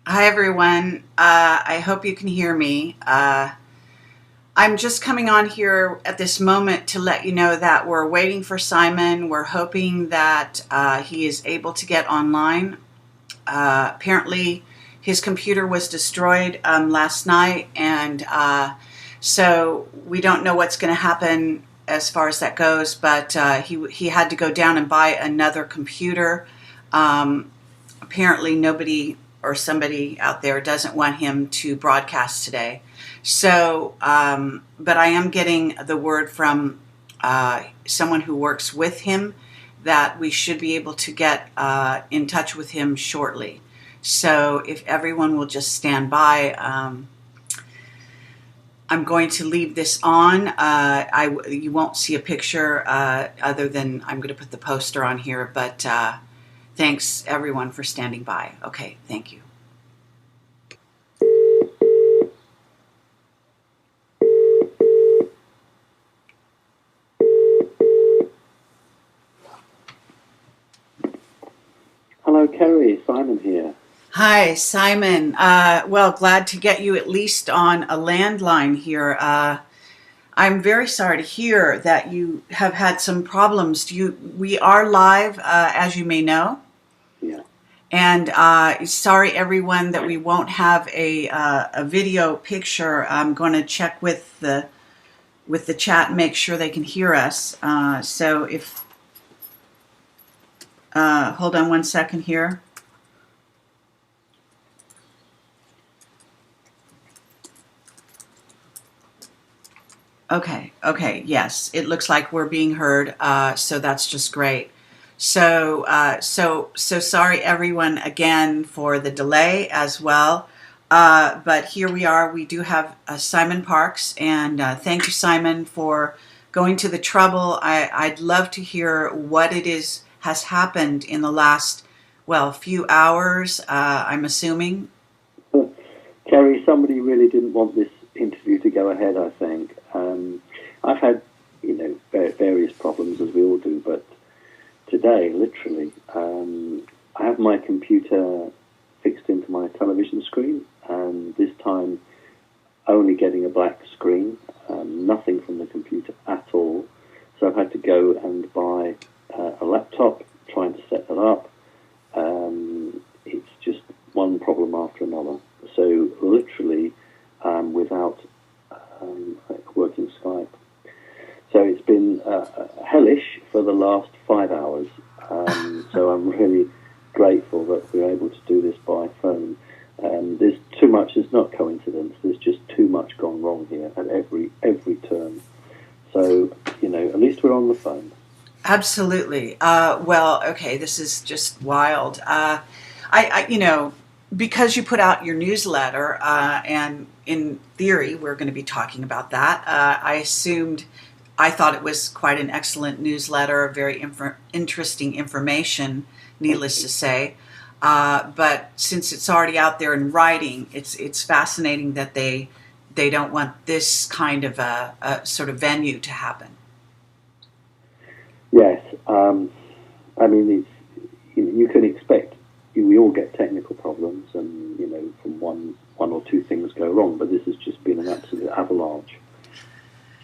Hi, everyone. I hope you can hear me. I'm just coming on here at this moment to let you know that we're waiting for Simon. We're hoping that he is able to get online. Apparently, his computer was destroyed last night, and so we don't know what's going to happen as far as that goes, but he had to go down and buy another computer. Apparently nobody or somebody out there doesn't want him to broadcast today. So, but I am getting the word from someone who works with him that we should be able to get in touch with him shortly. So if everyone will just stand by, I'm going to leave this on. You won't see a picture other than I'm going to put the poster on here, but thanks everyone for standing by. Okay, thank you. Hello, Kerry. Simon here. Hi, Simon. Well, glad to get you at least on a landline here. I'm very sorry to hear that you have had some problems. We are live, as you may know. Yeah. And sorry, everyone, that we won't have a video picture. I'm going to check with the chat and make sure they can hear us. So if hold on one second here. Okay, yes, it looks like we're being heard, so that's just great. So sorry everyone again for the delay as well, but here we are. We do have Simon Parks, and thank you, Simon, for going to the trouble. I'd love to hear what it is has happened in the last, well, few hours, I'm assuming. Kerry, somebody really didn't want this interview to go ahead, I think. I've had, various problems, as we all do, but today, literally, I have my computer fixed into my television screen, and this time only getting a black screen, nothing from the computer at all. So I've had to go and buy a laptop, trying to set that up. It's just one problem after another. So literally, without working Skype. So it's been hellish for the last 5 hours. So I'm really grateful that we're able to do this by phone. There's too much. It's not coincidence. There's just too much gone wrong here at every turn. So at least we're on the phone. Absolutely. Well, okay, this is just wild. Because you put out your newsletter, and in theory, we're going to be talking about that. I thought it was quite an excellent newsletter, very interesting information, needless to say. But since it's already out there in writing, it's fascinating that they don't want this kind of a sort of venue to happen. Yes, I mean, you can expect. We all get technical problems, and from one or two things go wrong. But this has just been an absolute avalanche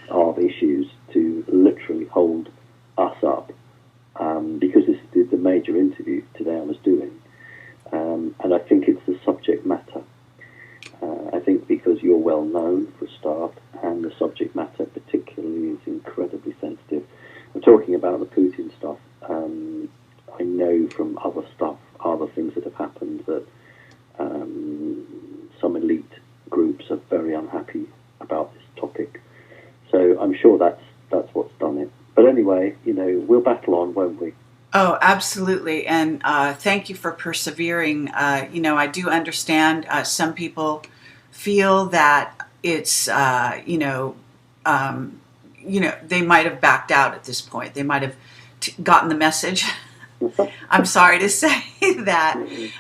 of issues to literally hold us up, because this is the major interview today I was doing, and I think it's the subject matter. I think because you're well known for a start, and the subject matter particularly is incredibly sensitive. I'm talking about the Putin stuff. I know from other things that have happened that some elite groups are very unhappy about this topic. So I'm sure that's what's done it. But anyway, we'll battle on, won't we? Oh, absolutely. And thank you for persevering. I do understand some people feel that it's, they might have backed out at this point. They might have gotten the message. I'm sorry to say that.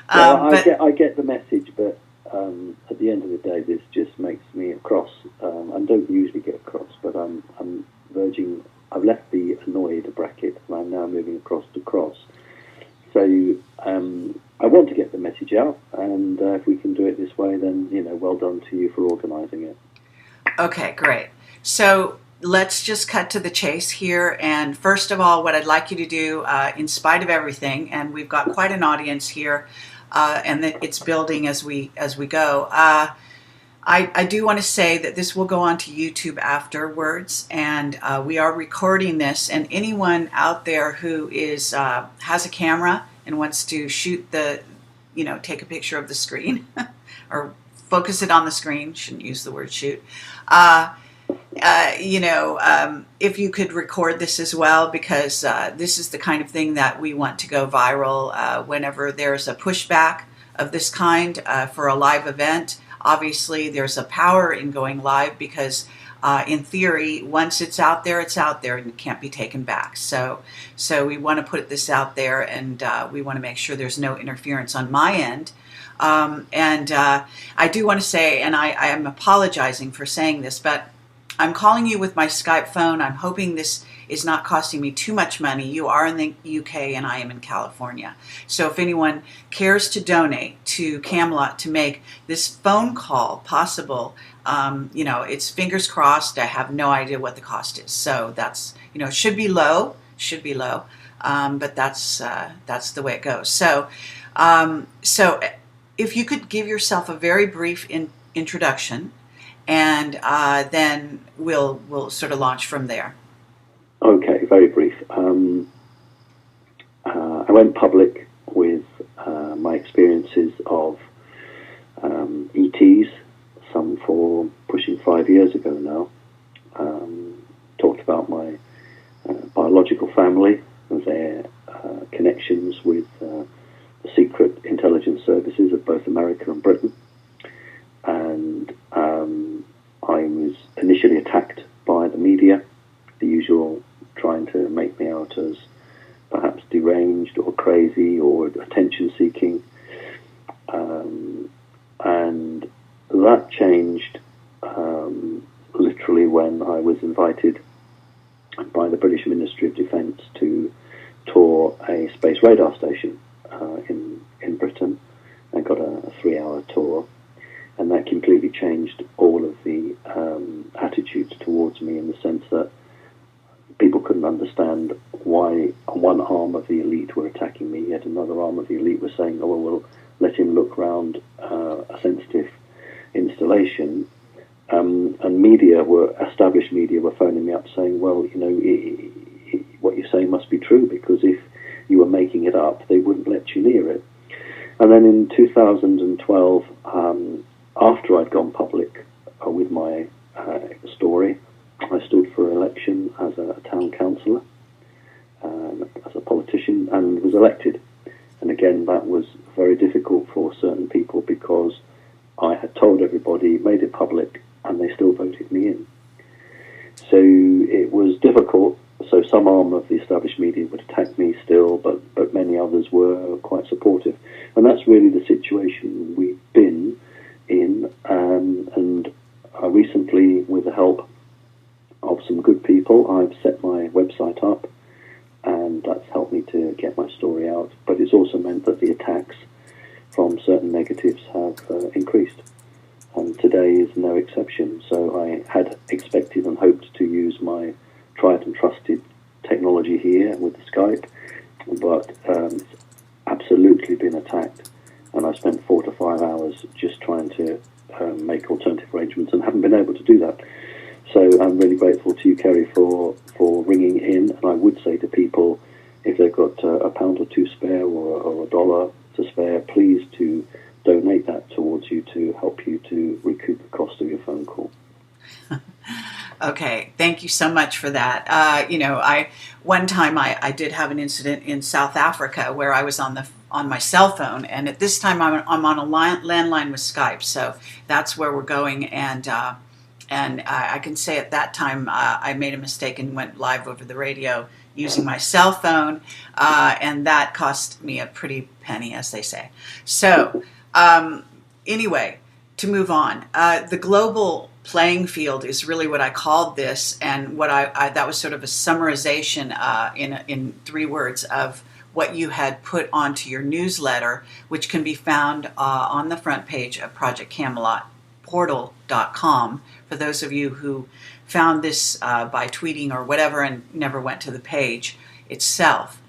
I get the message, but at the end of the day, this just makes me cross. I don't usually get cross, but I'm verging. I've left the annoyed bracket, and I'm now moving across to cross. So I want to get the message out, and if we can do it this way, then, well done to you for organising it. Okay, great. So let's just cut to the chase here. And first of all, what I'd like you to do, in spite of everything, and we've got quite an audience here, and it's building as we go. I do want to say that this will go on to YouTube afterwards, and we are recording this. And anyone out there who is has a camera and wants to shoot take a picture of the screen or focus it on the screen, shouldn't use the word shoot. If you could record this as well, because this is the kind of thing that we want to go viral whenever there's a pushback of this kind for a live event. Obviously, there's a power in going live because in theory, once it's out there and it can't be taken back. So we want to put this out there, and we want to make sure there's no interference on my end. I do want to say, and I am apologizing for saying this, but I'm calling you with my Skype phone. I'm hoping this is not costing me too much money. You are in the UK and I am in California. So if anyone cares to donate to Camelot to make this phone call possible, it's fingers crossed. I have no idea what the cost is. So that's, it should be low, but that's the way it goes. So if you could give yourself a very brief introduction, and then we'll sort of launch from there. Okay, very brief. I went public with my experiences of ETs, some for pushing 5 years ago now. Talked about my biological family and their connections with the secret intelligence services of both America and Britain. And I was initially attacked by the media, the usual, trying to make me out as perhaps deranged or crazy or attention-seeking. And that changed literally when I was invited by the British Ministry of Defence to tour a space radar station in Britain. I got a 3-hour tour. And that completely changed all of the attitudes towards me, in the sense that people couldn't understand why one arm of the elite were attacking me, yet another arm of the elite was saying, oh, well, we'll let him look round a sensitive installation. And established media were phoning me up saying, well, what you're saying must be true, because if you were making it up, they wouldn't let you near it. And then in 2012, after I'd gone public with my story, I stood for election as a town councillor, as a politician, and was elected. And again, that was very difficult for certain people, because I had told everybody, made it public, and they still voted me in. So it was difficult. So some arm of the established media would attack me still, but many others were quite supportive. And that's really the situation we've been in. And recently, with the help of some good people, I've set my website up, and that's helped me to get my story out. But it's also meant that the attacks from certain negatives have increased. And today is no exception. So I had expected and hoped to use my tried and trusted technology here with the Skype, but it's absolutely been attacked, and I spent 4 to 5 hours just trying to make alternative arrangements, and haven't been able to do that. So I'm really grateful to you, Kerry, for ringing in, and I would say to people, if they've got £1 or 2 spare, or $1 to spare, please to donate that towards you to help you to recoup the cost of your phone call. Okay, thank you so much for that. One time I did have an incident in South Africa where I was on my cell phone, and at this time I'm on a landline with Skype, so that's where we're going. And I can say at that time I made a mistake and went live over the radio using my cell phone, and that cost me a pretty penny, as they say. So anyway, to move on, the global playing field is really what I called this, and what I that was sort of a summarization in 3 words of what you had put onto your newsletter, which can be found on the front page of Project Camelot portal.com, for those of you who found this by tweeting or whatever and never went to the page itself.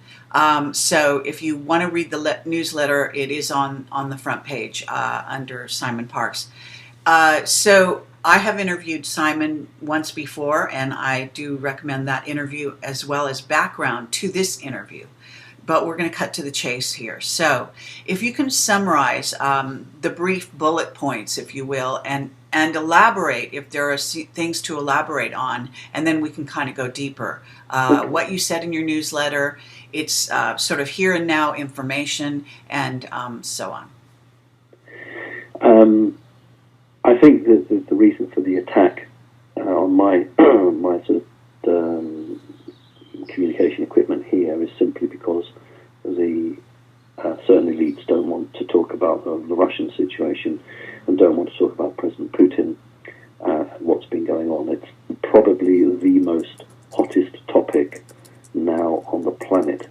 So if you want to read the newsletter, it is on the front page under Simon Parkes. So I have interviewed Simon once before, and I do recommend that interview as well as background to this interview. But we're going to cut to the chase here. So if you can summarize the brief bullet points, if you will, and elaborate if there are things to elaborate on, and then we can kind of go deeper. What you said in your newsletter, it's sort of here and now information, and so on. I think that the reason for the attack on my sort of communication equipment here is simply because the certain elites don't want to talk about the Russian situation and don't want to talk about President Putin and what's been going on. It's probably the most hottest topic now on the planet,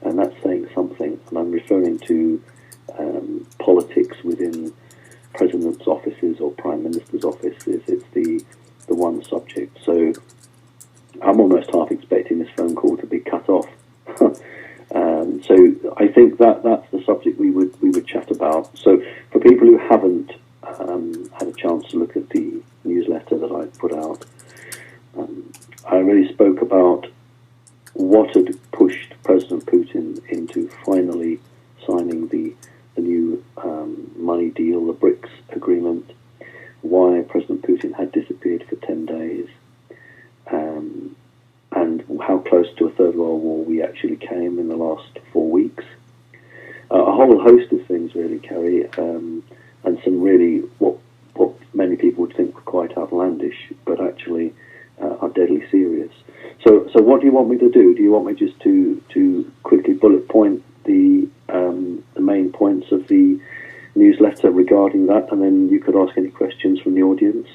and that's saying something. And I'm referring to politics within president's offices or prime minister's offices. It's the one subject. So I'm almost half expecting this phone call to be cut off. So I think that's the subject we would chat about. So for people who haven't had a chance to look at the newsletter that I put out, I really spoke about what had pushed President Putin into finally signing the new money deal, the BRICS agreement, why President Putin had disappeared for 10 days, and how close to a third world war we actually came in the last 4 weeks. A whole host of things, really, Kerry, and some really what many people would think were quite outlandish, but actually are deadly serious. So what do you want me to do? Do you want me just to quickly bullet point the main points of the newsletter regarding that, and then you could ask any questions from the audience?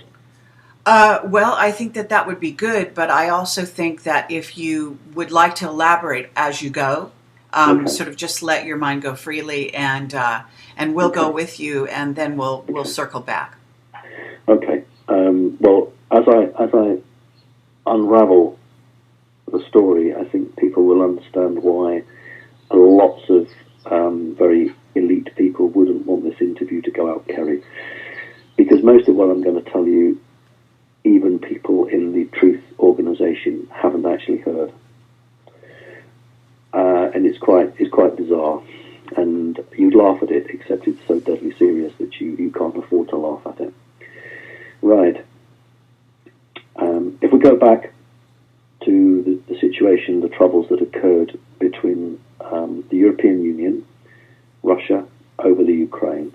Well, I think that would be good, but I also think that if you would like to elaborate as you go, Okay. sort of just let your mind go freely, and we'll Okay. go with you, and then we'll circle back. Okay. Well, as I unravel the story, I think people will understand why lots of very elite people wouldn't want this interview to go out, Kerry. Because most of what I'm going to tell you, even people in the Truth Organization haven't actually heard. And it's quite bizarre. And you'd laugh at it, except it's so deadly serious that you can't afford to laugh at it. Right. If we go back to the situation, the troubles that occurred between the European Union, Russia, over the Ukraine,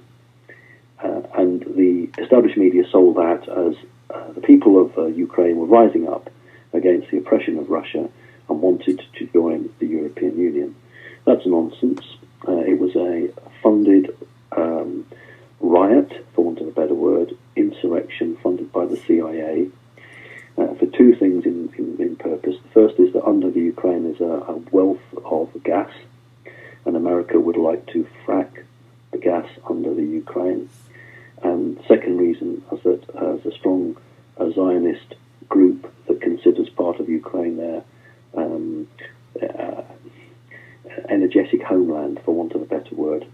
and the established media sold that as the people of Ukraine were rising up against the oppression of Russia and wanted to join the European Union. That's nonsense. It was a funded riot, for want of a better word, insurrection funded by the CIA for two things in purpose. The first is that under the Ukraine is a wealth of gas, and America would like to frack the gas under the Ukraine. And the second reason is that as a strong Zionist group that considers part of Ukraine their energetic homeland, for want of a better word,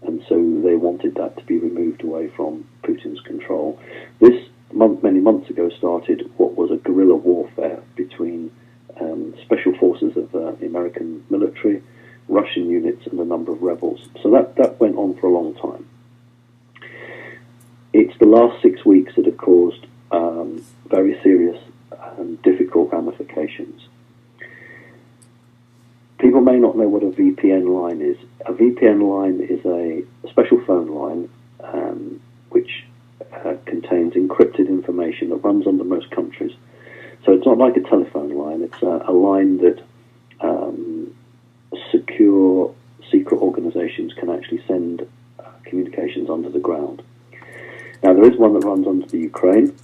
and so they wanted that to be removed away from Putin's control. This many months ago started what was a guerrilla warfare between special forces of the American military, Russian units, and a number of rebels. So that went on for a long time. It's the last 6 weeks that have caused very serious and difficult ramifications. People may not know what a VPN line is. A VPN line is a special phone line which contains encrypted information that runs under most countries. So it's not like a telephone line. It's a line that secure secret organizations can actually send communications under the ground. Now, there is one that runs under the Ukraine,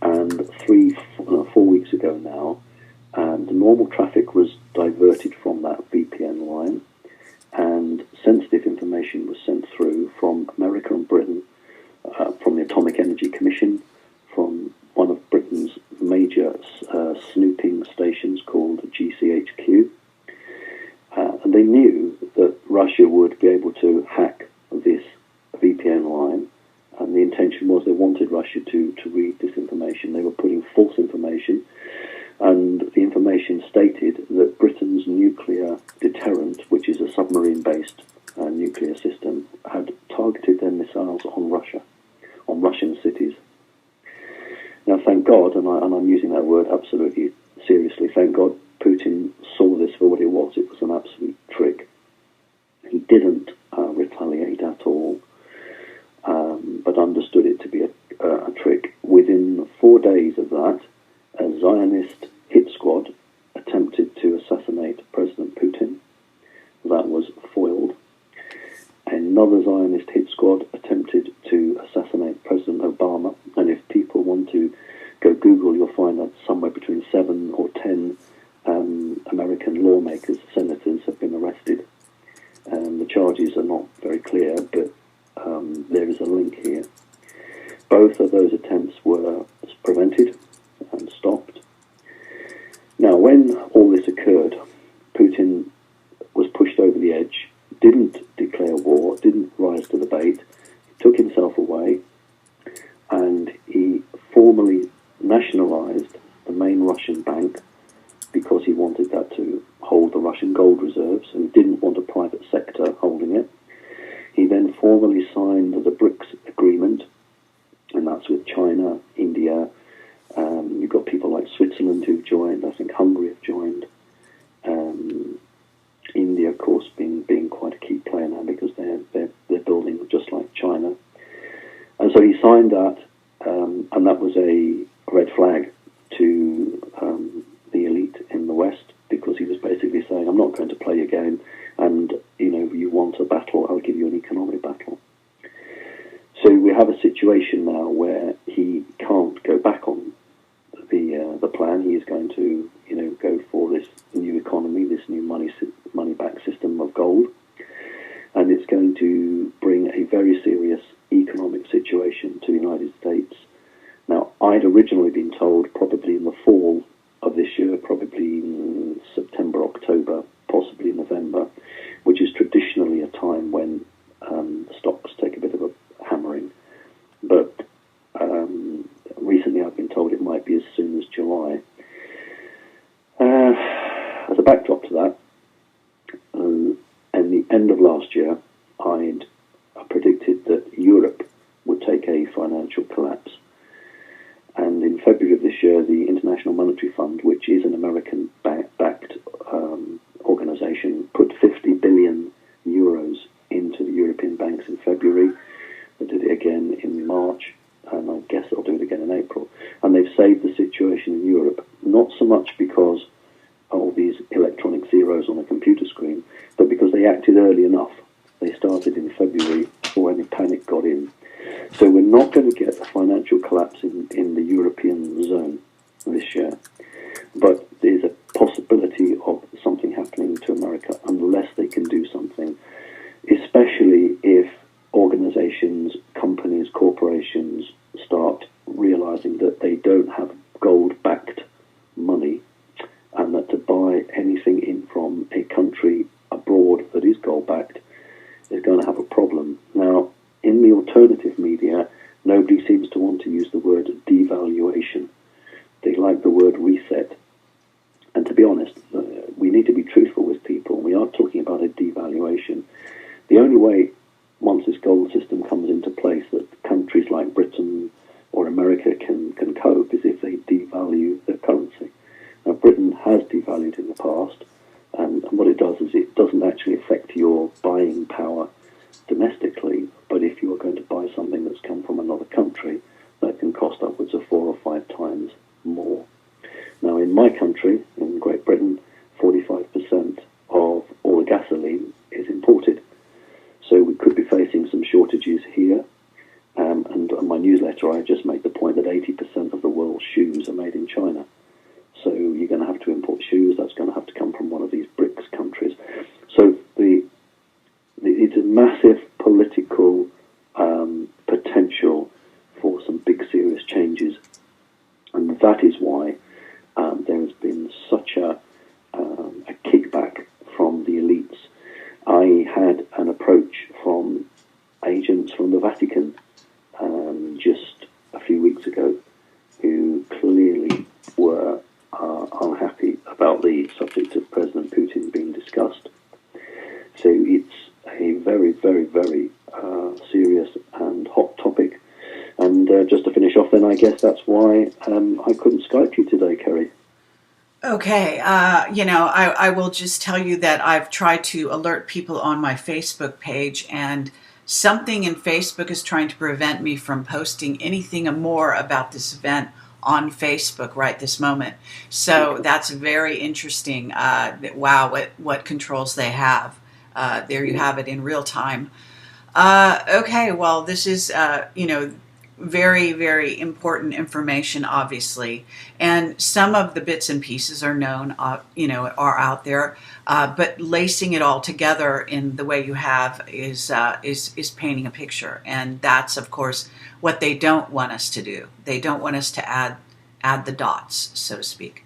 and 4 weeks ago now, the normal traffic was diverted from that VPN line, and sensitive information was sent through from America and Britain, from the Atomic Energy Commission, from one of Britain's major snooping stations called GCHQ. And they knew that Russia would be able to hack this VPN line, and the intention was they wanted Russia to read this information. They were putting false information, and the information stated that Britain's nuclear deterrent, which is a submarine-based nuclear system, had targeted their missiles on Russia, on Russian cities. Now, thank God, and I'm using that word absolutely seriously, thank God Putin saw this for what it was. It was an absolute trick. He didn't retaliate at all, but understood it to be a trick. Within 4 days of that, a Zionist hit squad attempted to assassinate President Putin. That was foiled. Another Zionist hit squad attempted to assassinate President Obama, and if people want to go Google, you'll find that somewhere between 7 or 10 American lawmakers, senators, have been arrested. The charges are not very clear, but there is a link here. Both of those attempts were prevented and stopped. Now, when all this occurred, Putin was pushed over the edge, didn't declare war, didn't rise to the bait, took himself away, and he formally nationalized the main Russian bank because he wanted that to hold the Russian gold reserves, and he didn't want a private sector holding it. He then formally signed the BRICS agreement, and that's with China, India. You've got people like Switzerland who've joined. I think Hungary have joined. India, of course, being quite a key player now because they're building just like China. And so he signed that, and that was a red flag to the elite in the West, because he was basically saying, I'm not going to play your game, and you want a battle, I'll give you an economic battle. So we have a situation now where he can't go back on the plan. He is going to go for this new economy, this new money-back system of gold, and it's going to bring a very serious economic situation to the United States. Now, I'd originally been told probably in the fall of this year, probably in September, October, possibly November, which is traditionally a time when the stocks take a bit of a hammering. But recently I've been told it might be as soon as July. As a backdrop to that, at the end of last year, I'd predicted that Europe would take a financial collapse. And in February of this year, the International Monetary Fund, which is an American-backed organization, put 50 billion euros into the European banks in February. They did it again in March, and I guess they'll do it again in April. And they've saved the situation in Europe, not so much because all these electronic zeros on a computer screen, but because they acted early enough. They started in February before any panic got in. So we're not going to get a financial collapse in the European zone this year. But there's a possibility of something happening to America unless they can do something, especially if organizations, companies, corporations start realizing that they don't have gold-backed money, and that to buy anything in from a country abroad that is gold-backed is going to have a problem. Now, in the alternative media, nobody seems to want to use the word devaluation. They like the word reset. And to be honest, we need to be truthful with people. We are talking about a devaluation. The only way, once this gold system comes into place, that countries like Britain or America can cope is if they devalue their currency. Now, Britain has devalued in the past, and what it does is it doesn't actually affect your buying power domestically, but if you are going to buy something that's come from another country, that can cost upwards of 4 or 5 times more. Now, in my country, in Great Britain, 45% of all the gasoline is imported. So we could be facing some shortages here. And on my newsletter, I just made the point that 80% of the world's shoes are made in China. So you're going to have to import shoes. That's going to have to come from one of it's a massive political potential for some big serious changes, and that is why there has been such a kickback from the elites. I had an approach from agents from the Vatican just a few weeks ago who clearly were unhappy about the subject of President Putin being discussed. So it's a very, very, very serious and hot topic. And just to finish off then, I guess that's why I couldn't Skype you today, Kerry. Okay, I will just tell you that I've tried to alert people on my Facebook page, and something in Facebook is trying to prevent me from posting anything more about this event on Facebook right this moment. So that's very interesting. Wow, what controls they have. There you have it in real time. Okay, well, this is, very, very important information, obviously. And some of the bits and pieces are known, are out there. But lacing it all together in the way you have is painting a picture. And that's, of course, what they don't want us to do. They don't want us to add the dots, so to speak.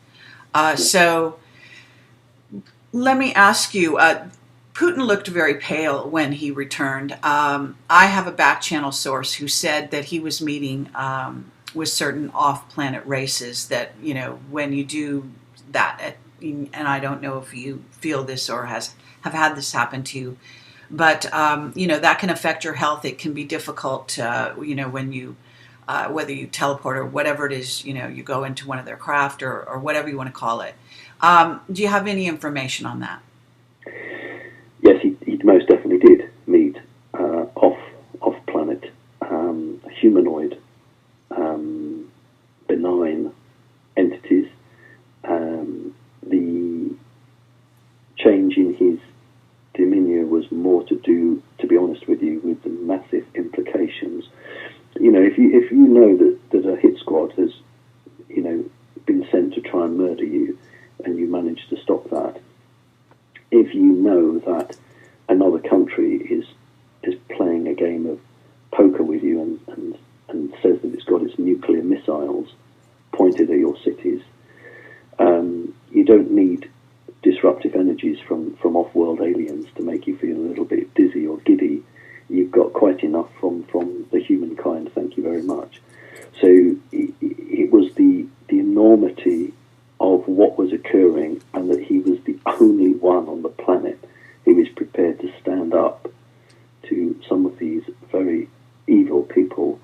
So let me ask you, Putin looked very pale when he returned. I have a back channel source who said that he was meeting with certain off-planet races that, when you do that, and I don't know if you feel this or have had this happen to you, but, that can affect your health. It can be difficult, when you, whether you teleport or whatever it is, you go into one of their craft or whatever you want to call it. Do you have any information on that? Yes, he most definitely did meet off-planet, humanoid, benign entities. The change in his demeanour was more to do, to be honest with you, with the massive implications. If you know that a hit squad has, been sent to try and murder you, and you manage to stop that. If you know that another country is playing a game of poker with you and says that it's got its nuclear missiles pointed at your cities, you don't need disruptive energies from off-world aliens to make you feel a little bit dizzy or giddy. You've got quite enough from the humankind, thank you very much. So it was the enormity of what was occurring, and that he was the only one on the planet who was prepared to stand up to some of these very evil people,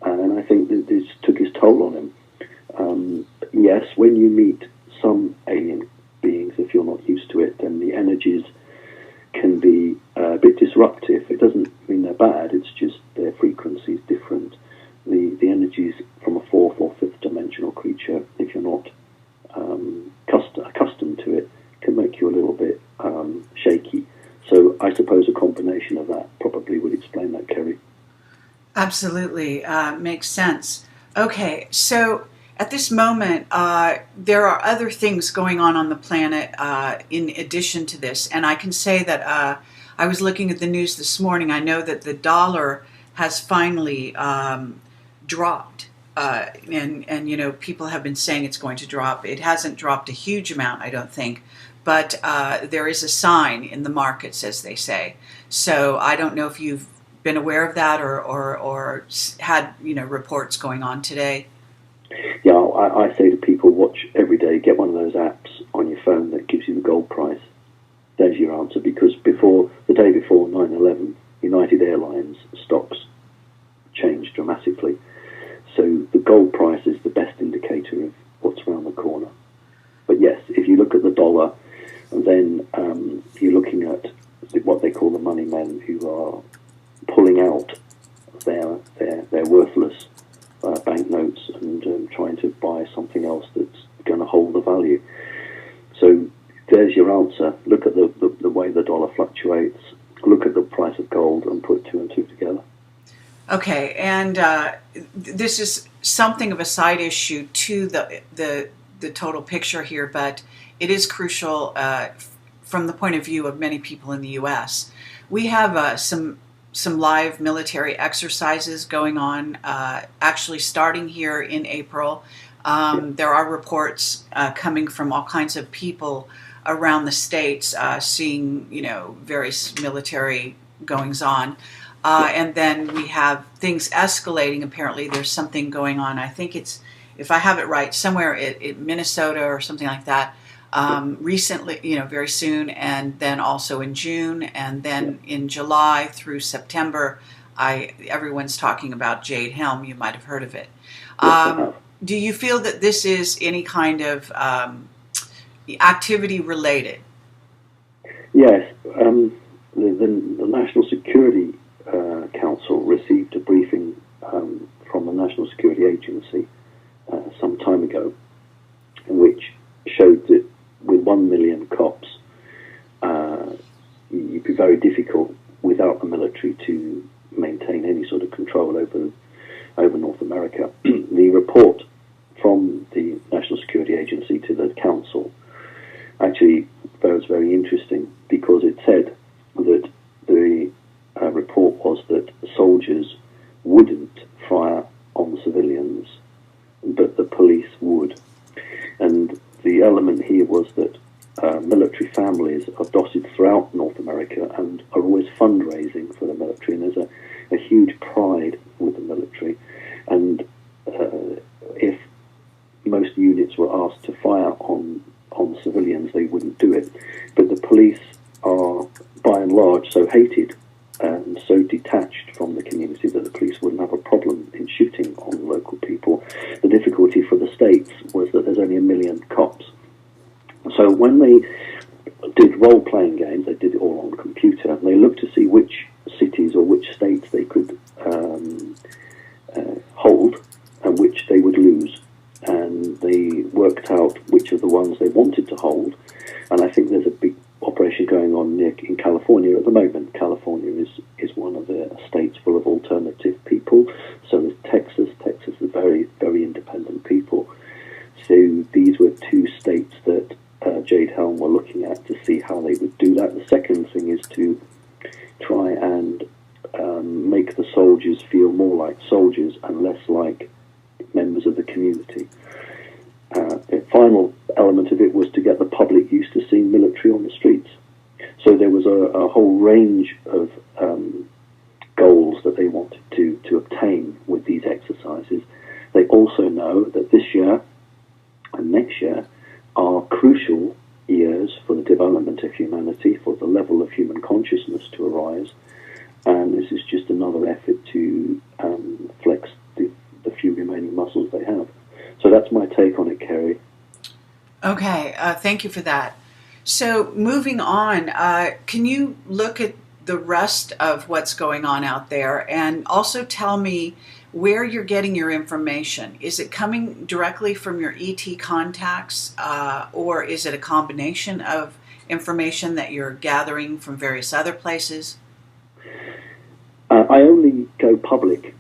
and I think that this took its toll on him. Yes, when you meet some alien beings, if you're not used to it, then the energies can be a bit disruptive. It doesn't mean they're bad, it's just their frequency is different. The energies from a fourth or fifth dimensional creature, if you're not accustomed to it, can make you a little bit shaky. So I suppose a combination of that probably would explain that, Kerry. Absolutely. Makes sense. Okay, so at this moment, there are other things going on the planet in addition to this. And I can say that I was looking at the news this morning. I know that the dollar has finally dropped. And people have been saying it's going to drop. It hasn't dropped a huge amount, I don't think, but there is a sign in the markets, as they say. So I don't know if you've been aware of that or had reports going on today. Yeah, I say to people, watch every day, get one of those apps on your phone that gives you the gold price. There's your answer, because the day before 9/11, United Airlines stocks changed dramatically. So the gold price is the best indicator of what's around the corner. But yes, if you look at the dollar, and then you're looking at what they call the money men, who are pulling out their worthless banknotes and trying to buy something else that's going to hold the value. So there's your answer. Look at the way the dollar fluctuates. Look at the price of gold and put two and two together. Okay, and this is something of a side issue to the total picture here, but it is crucial from the point of view of many people in the U.S. We have some live military exercises going on, actually starting here in April. There are reports coming from all kinds of people around the states, seeing, various military goings on. And then we have things escalating. Apparently there's something going on. I think it's, if I have it right, somewhere in Minnesota or something like that. Recently, very soon, and then also in June, and then in July through September, everyone's talking about Jade Helm. You might have heard of it. Do you feel that this is any kind of activity related? Yes. The National Security Council received a briefing from the National Security Agency some time ago, which showed that with 1 million cops, it'd be very difficult without the military to maintain any sort of control over North America. The report from the National Security Agency to the Council actually was very interesting, because it said that the report was that soldiers wouldn't fire on civilians, but the police would. And the element here was that military families are dotted throughout North America and are always fundraising for the military, and there's a huge pride with the military. And if most units were asked to fire on civilians, they wouldn't do it. But the police are, by and large, so hated and so detached from the community that the police wouldn't have a problem in shooting on local people. The difficulty for the states was that there's only 1 million cops. So when they did role-playing games, they did it all on computer, and they looked to see which cities or which states they could hold and which they would lose. And they worked out which of the ones they wanted to hold. And I think there's a big operation going on in California at the moment. California is one of the states full of alternative people. So is Texas. Texas is very, very independent people. So these were two states that Jade Helm were looking at to see how they would do that. The second thing is to try and make the soldiers feel more like soldiers and less like members of the community. The final element of it was to get the public used to seeing military on the streets. So there was a whole range of goals that they wanted to obtain with these exercises. They also know that this year and next year are crucial years for the development of humanity, for the level of human consciousness to arise. And this is just another effort to flex the few remaining muscles they have. So that's my take on it, Kerry. Okay, thank you for that. So moving on, can you look at the rest of what's going on out there and also tell me where you're getting your information? Is it coming directly from your ET contacts, or is it a combination of information that you're gathering from various other places? I only go public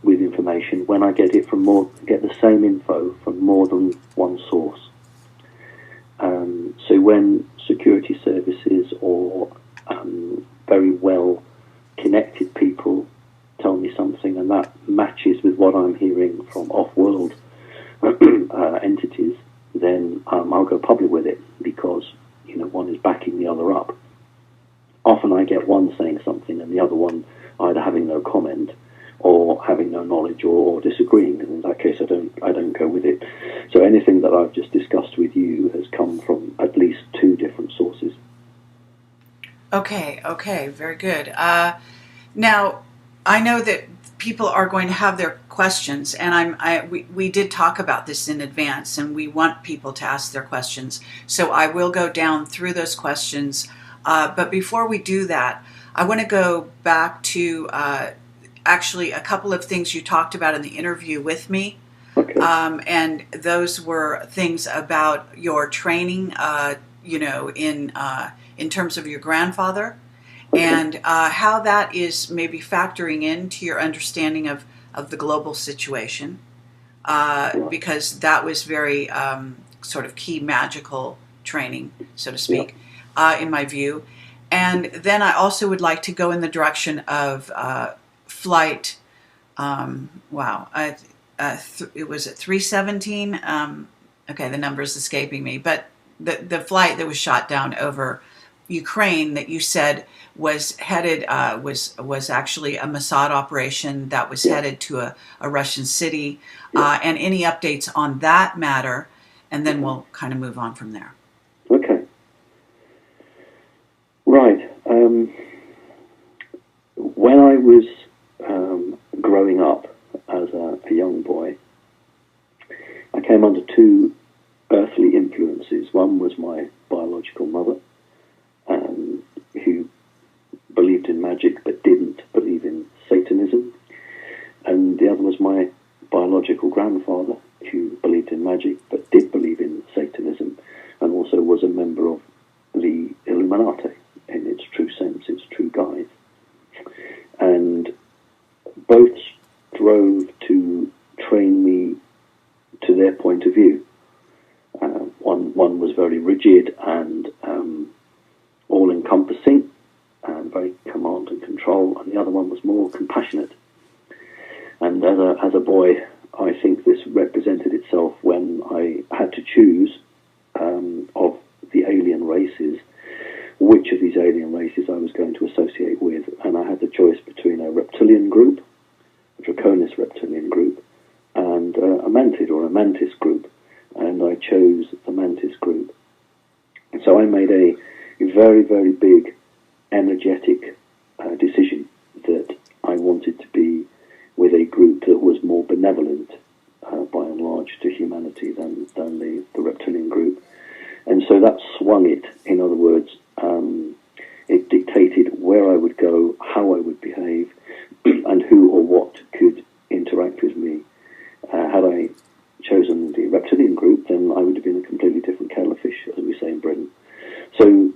with information when I get the same info from more than one source. So when security services or very well connected people tell me something and that matches with what I'm hearing from off-world entities, then I'll go public with it, because one is backing the other up. Often I get one saying something and the other one either having no comment or having no knowledge or disagreeing, and in that case I don't go with it. So anything that I've just discussed with you has come from at least 2 different sources. Okay, very good. Now, I know that people are going to have their questions, and we did talk about this in advance, and we want people to ask their questions. So I will go down through those questions. But before we do that, I want to go back to actually a couple of things you talked about in the interview with me. Okay. And those were things about your training, in terms of your grandfather, Okay. and how that is maybe factoring into your understanding of the global situation, because that was very sort of key magical training, so to speak, in my view. And then I also would like to go in the direction of flight. It was at 317. Okay, the number is escaping me, but the flight that was shot down over Ukraine that you said was headed was actually a Mossad operation that was headed to a Russian city, and any updates on that matter, and then we'll kind of move on from there. Okay. Right. When I was growing up as a young boy, I came under two earthly influences. One was my biological mother, who believed in magic but didn't believe in Satanism. And the other was my biological grandfather, who believed in magic but did believe in Satanism, and also was a member of the Illuminati in its true sense, its true guise. And both strove to train me to their point of view. One was very rigid and all-encompassing and very command and control, and the other one was more compassionate. And as a boy, I think this represented itself when I had to choose of the alien races, which of these alien races I was going to associate with. And I had the choice between a reptilian group, a Draconis reptilian group, and a mantid or a mantis group. And I chose the mantis group. And so I made a very, very big, energetic decision that I wanted to be with a group that was more benevolent, by and large, to humanity than the reptilian group. And so that swung it. In other words, it dictated where I would go, how I would behave, and who or what could interact with me. Had I chosen the reptilian group, then I would have been a completely different kettle of fish, as we say in Britain. So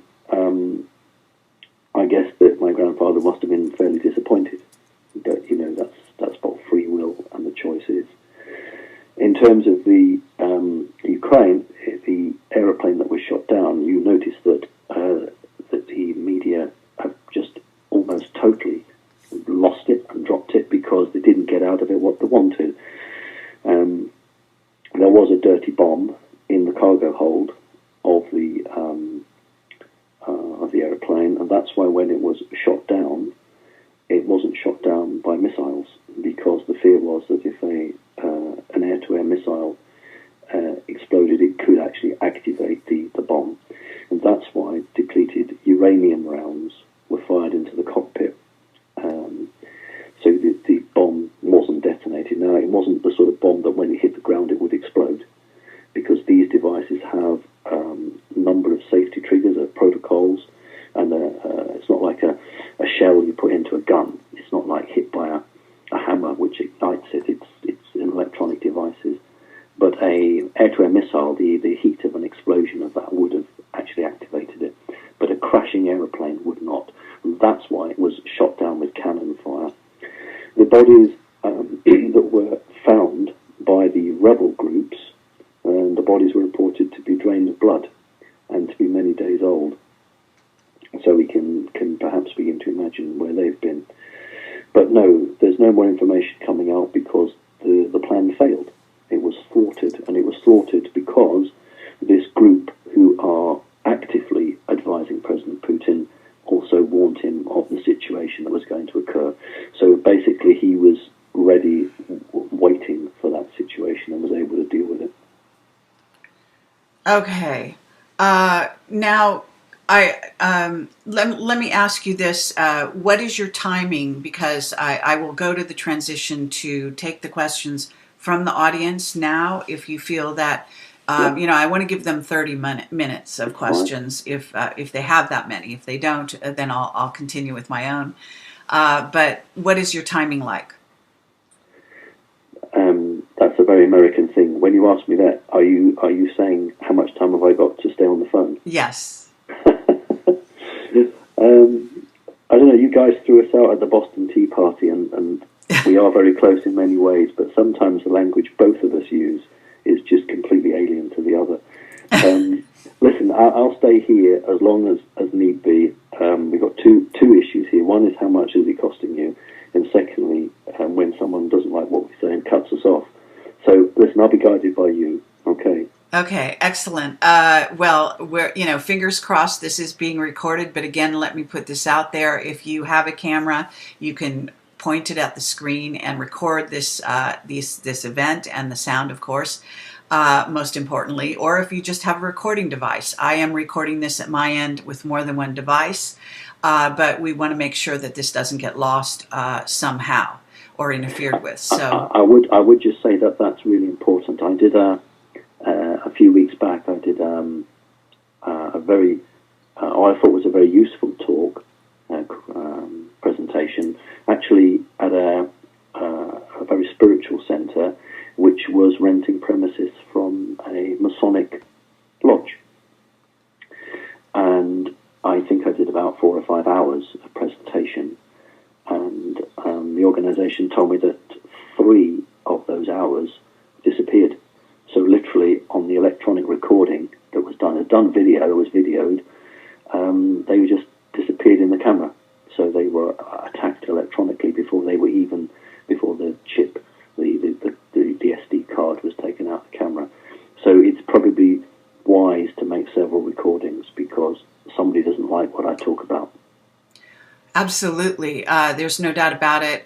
I guess that my grandfather must have been fairly disappointed. But, that's what free will and the choice is. In terms of the Ukraine, the aeroplane that was shot down, you notice that the media have just almost totally lost it and dropped it because they didn't get out of it what they wanted. There was a dirty bomb in the cargo hold of the aeroplane, and that's why when it was shot down, it wasn't shot down by missiles, because the fear was that if an air-to-air missile exploded, it could actually activate the bomb. And that's why depleted uranium rounds were fired into the cockpit. So the bomb wasn't detonated. Now, it wasn't the sort of bomb that when it hit the ground it would explode, because these devices have a number of safety triggers, protocols, and it's not like a shell you put into a gun. It's not like hit by a hammer which ignites it. It's electronic devices. But a air-to-air missile, the heat of an explosion of that would have actually activated it. But a crashing aeroplane would not. And that's why it was shot down with cannon fire. The bodies that were found by the rebel groups, the bodies were reported to be drained of blood and to be many days old. So we can perhaps begin to imagine where they've been. But no, there's no more information coming out because the plan failed. It was thwarted, and it was thwarted because this group, who are actively advising President Putin, also warned him of the situation that was going to occur. So basically he was ready, waiting for that situation, and was able to deal with it. Okay. Now, let me ask you this. What is your timing? Because I will go to the transition to take the questions from the audience now, if you feel that, I want to give them 30 minutes of questions if they have that many. If they don't, then I'll continue with my own. But what is your timing like? That's a very American thing. When you ask me that, are you saying how much time have I got to stay on the phone? Yes. I don't know, you guys threw us out at the Boston Tea Party, and we are very close in many ways, but sometimes the language both of us use is just completely alien to the other. Listen, I'll stay here as long as need be, we've got two issues here. One is how much is it costing you, and secondly, when someone doesn't like what we say and cuts us off. So listen, I'll be guided by you. Okay. Okay, excellent. Well, we're, fingers crossed this is being recorded, but again, let me put this out there. If you have a camera, you can point it at the screen and record this event and the sound, of course, most importantly. Or if you just have a recording device. I am recording this at my end with more than one device, but we want to make sure that this doesn't get lost somehow or interfered with. So I would just say that that's really important. I did a few weeks back. I did a very I thought was a very useful talk presentation, actually at a very spiritual centre, which was renting premises from a Masonic lodge, and I think I did about 4 or 5 hours of presentation, and the organisation told me that 3 of those hours disappeared. So literally on the electronic recording that was done, was videoed, they just disappeared in the camera. So they were attacked electronically before the chip, the SD card was taken out of the camera. So it's probably wise to make several recordings because somebody doesn't like what I talk about. absolutely, there's no doubt about it.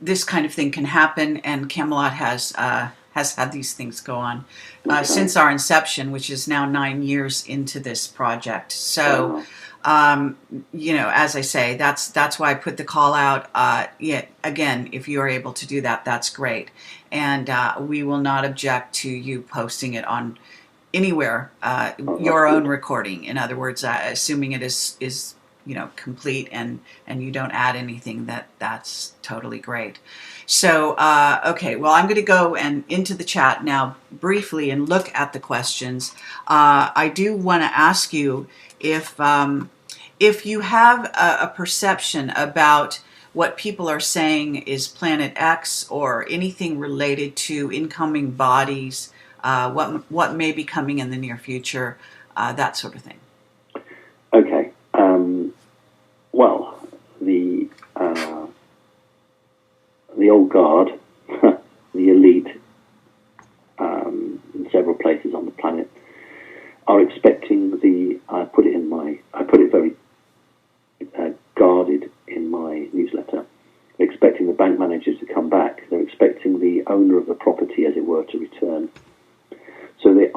This kind of thing can happen, and Camelot has had these things go on since our inception, which is now 9 years into this project. So, as I say, that's why I put the call out. Again, if you are able to do that, that's great. And we will not object to you posting it on anywhere, your own recording. In other words, assuming it is complete and you don't add anything, that's totally great. So, okay, well, I'm going to go into the chat now briefly and look at the questions. I do want to ask you if you have a perception about what people are saying is Planet X or anything related to incoming bodies, what may be coming in the near future, that sort of thing. Okay. Well, the old guard, the elite, in several places on the planet, are expecting I put it very guarded in my newsletter. They're expecting the bank managers to come back. They're expecting the owner of the property, as it were, to return. So the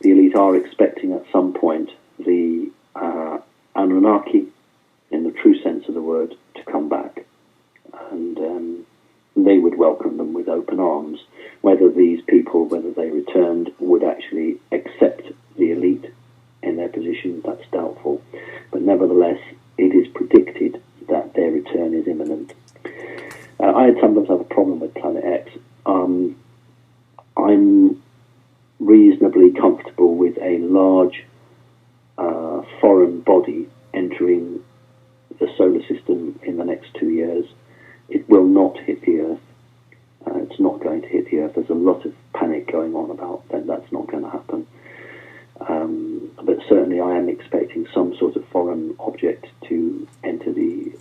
elite are expecting at some point the Anunnaki, in the true sense of the word, to come back. And they would welcome them with open arms. Whether these people, whether they returned, would actually accept the elite in their position, that's doubtful. But nevertheless, it is predicted that their return is imminent. I sometimes have a problem with Planet X. I'm reasonably comfortable with a large foreign body entering the solar system in the next 2 years. It will not hit the Earth. It's not going to hit the Earth. There's a lot of panic going on about that. That's not going to happen. But certainly I am expecting some sort of foreign object to enter the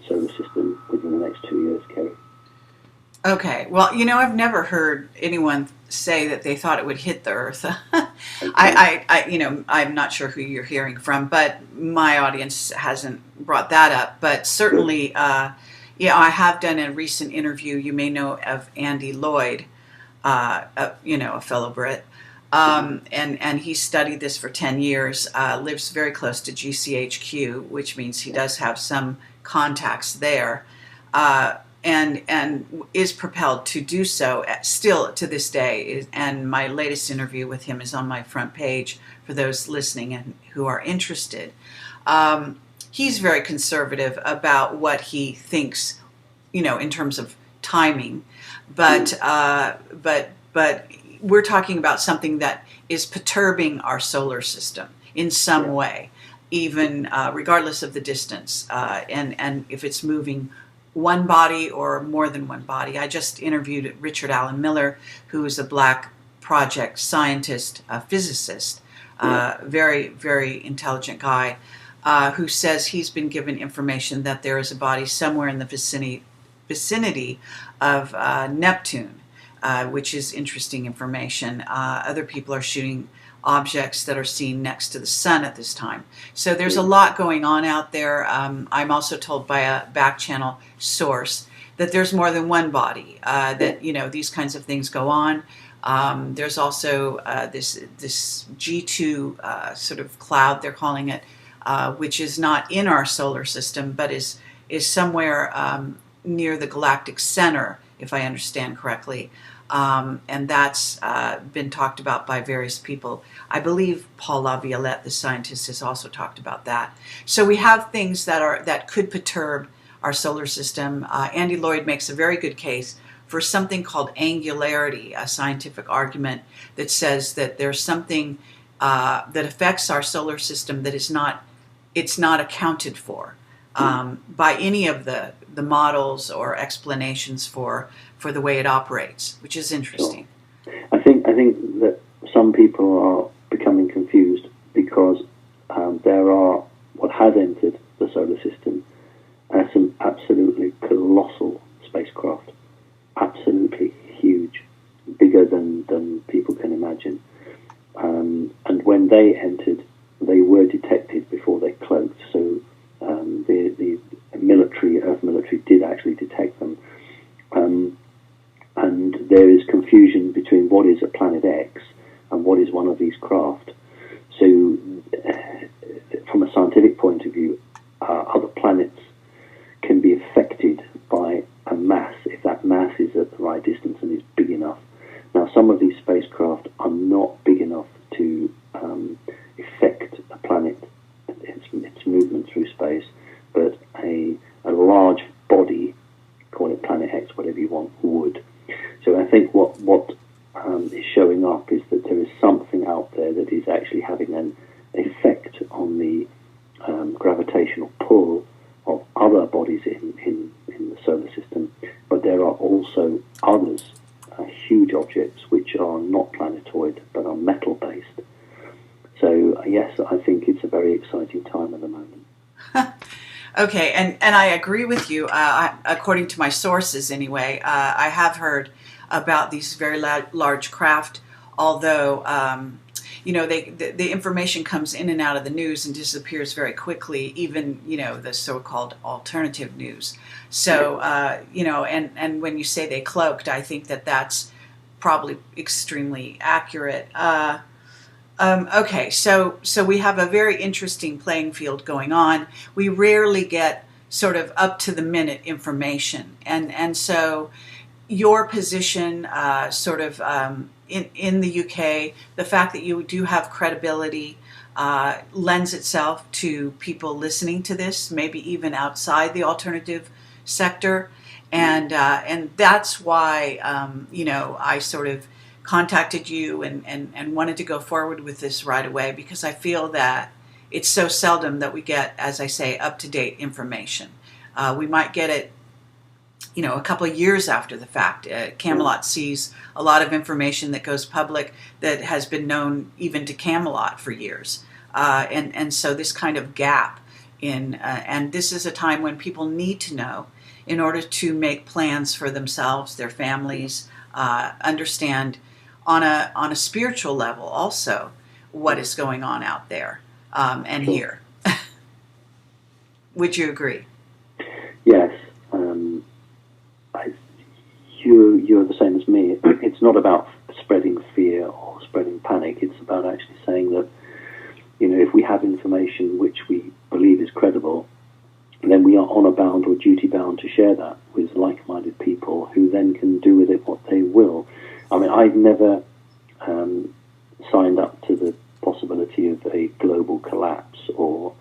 solar system within the next 2 years, Kerry. Okay. Well, I've never heard anyone say that they thought it would hit the Earth. Okay. I'm not sure who you're hearing from, but my audience hasn't brought that up. But certainly, I have done a recent interview. You may know of Andy Lloyd, a fellow Brit. And he studied this for 10 years, lives very close to GCHQ, which means he does have some contacts there, and is propelled to do so still to this day. And my latest interview with him is on my front page for those listening and who are interested. He's very conservative about what he thinks, in terms of timing, but we're talking about something that is perturbing our solar system in some way, even regardless of the distance, and if it's moving one body or more than one body. I just interviewed Richard Allen Miller, who is a Black Project scientist, a physicist, very, very intelligent guy. who says he's been given information that there is a body somewhere in the vicinity of Neptune, which is interesting information. Other people are shooting objects that are seen next to the sun at this time. So there's a lot going on out there. I'm also told by a back channel source that there's more than one body, that, you know, these kinds of things go on. There's also this G2 sort of cloud, they're calling it, which is not in our solar system, but is somewhere near the galactic center, if I understand correctly. And that's been talked about by various people. I believe Paul Laviolette, the scientist, has also talked about that. So we have things that could perturb our solar system. Andy Lloyd makes a very good case for something called angularity, a scientific argument that says that there's something that affects our solar system that it's not accounted for by any of the models or explanations for the way it operates, which is interesting. Sure. I think that some people are becoming confused because there are what has entered the solar system as some absolutely colossal spacecraft, absolutely huge, bigger than people can imagine. And when they entered, they were detected before they cloaked. So the military, Earth military, did actually detect them. And there is confusion between what is a Planet X and what is one of these craft. So from a scientific point of view, other planets can be affected by a mass, if that mass is at the right distance and is big enough. Now, some of these spacecraft are not big enough to affect a planet, its movement through space, but a large body, call it Planet X, whatever you want, would. So I think what is showing up is that there is something out there that is actually having an effect on the gravitational pull of other bodies in the solar system, but there are also others, huge objects, which are not planetoid but are metal-based. So yes, I think it's a very exciting time at the moment. Okay, and I agree with you. According to my sources, anyway, I have heard about these very large craft. Although, you know, the information comes in and out of the news and disappears very quickly. Even, you know, the so-called alternative news. So, you know, and when you say they cloaked, I think that's probably extremely accurate. Okay, so we have a very interesting playing field going on. We rarely get sort of up-to-the-minute information. And so your position sort of in the UK, the fact that you do have credibility lends itself to people listening to this, maybe even outside the alternative sector. And that's why, you know, I sort of contacted you and wanted to go forward with this right away, because I feel that it's so seldom that we get, as I say, up-to-date information. We might get it, you know, a couple of years after the fact. Camelot sees a lot of information that goes public that has been known even to Camelot for years. And so this kind of gap and this is a time when people need to know in order to make plans for themselves, their families, understand on a spiritual level also what is going on out there and here. Would you agree? Yes. You're the same as me. It's not about spreading fear or spreading panic. It's about actually saying that, you know, if we have information which we believe is credible, then we are honor bound or duty bound to share that with like-minded people who then can do with it what they will. I mean, I've never signed up to the possibility of a global collapse or,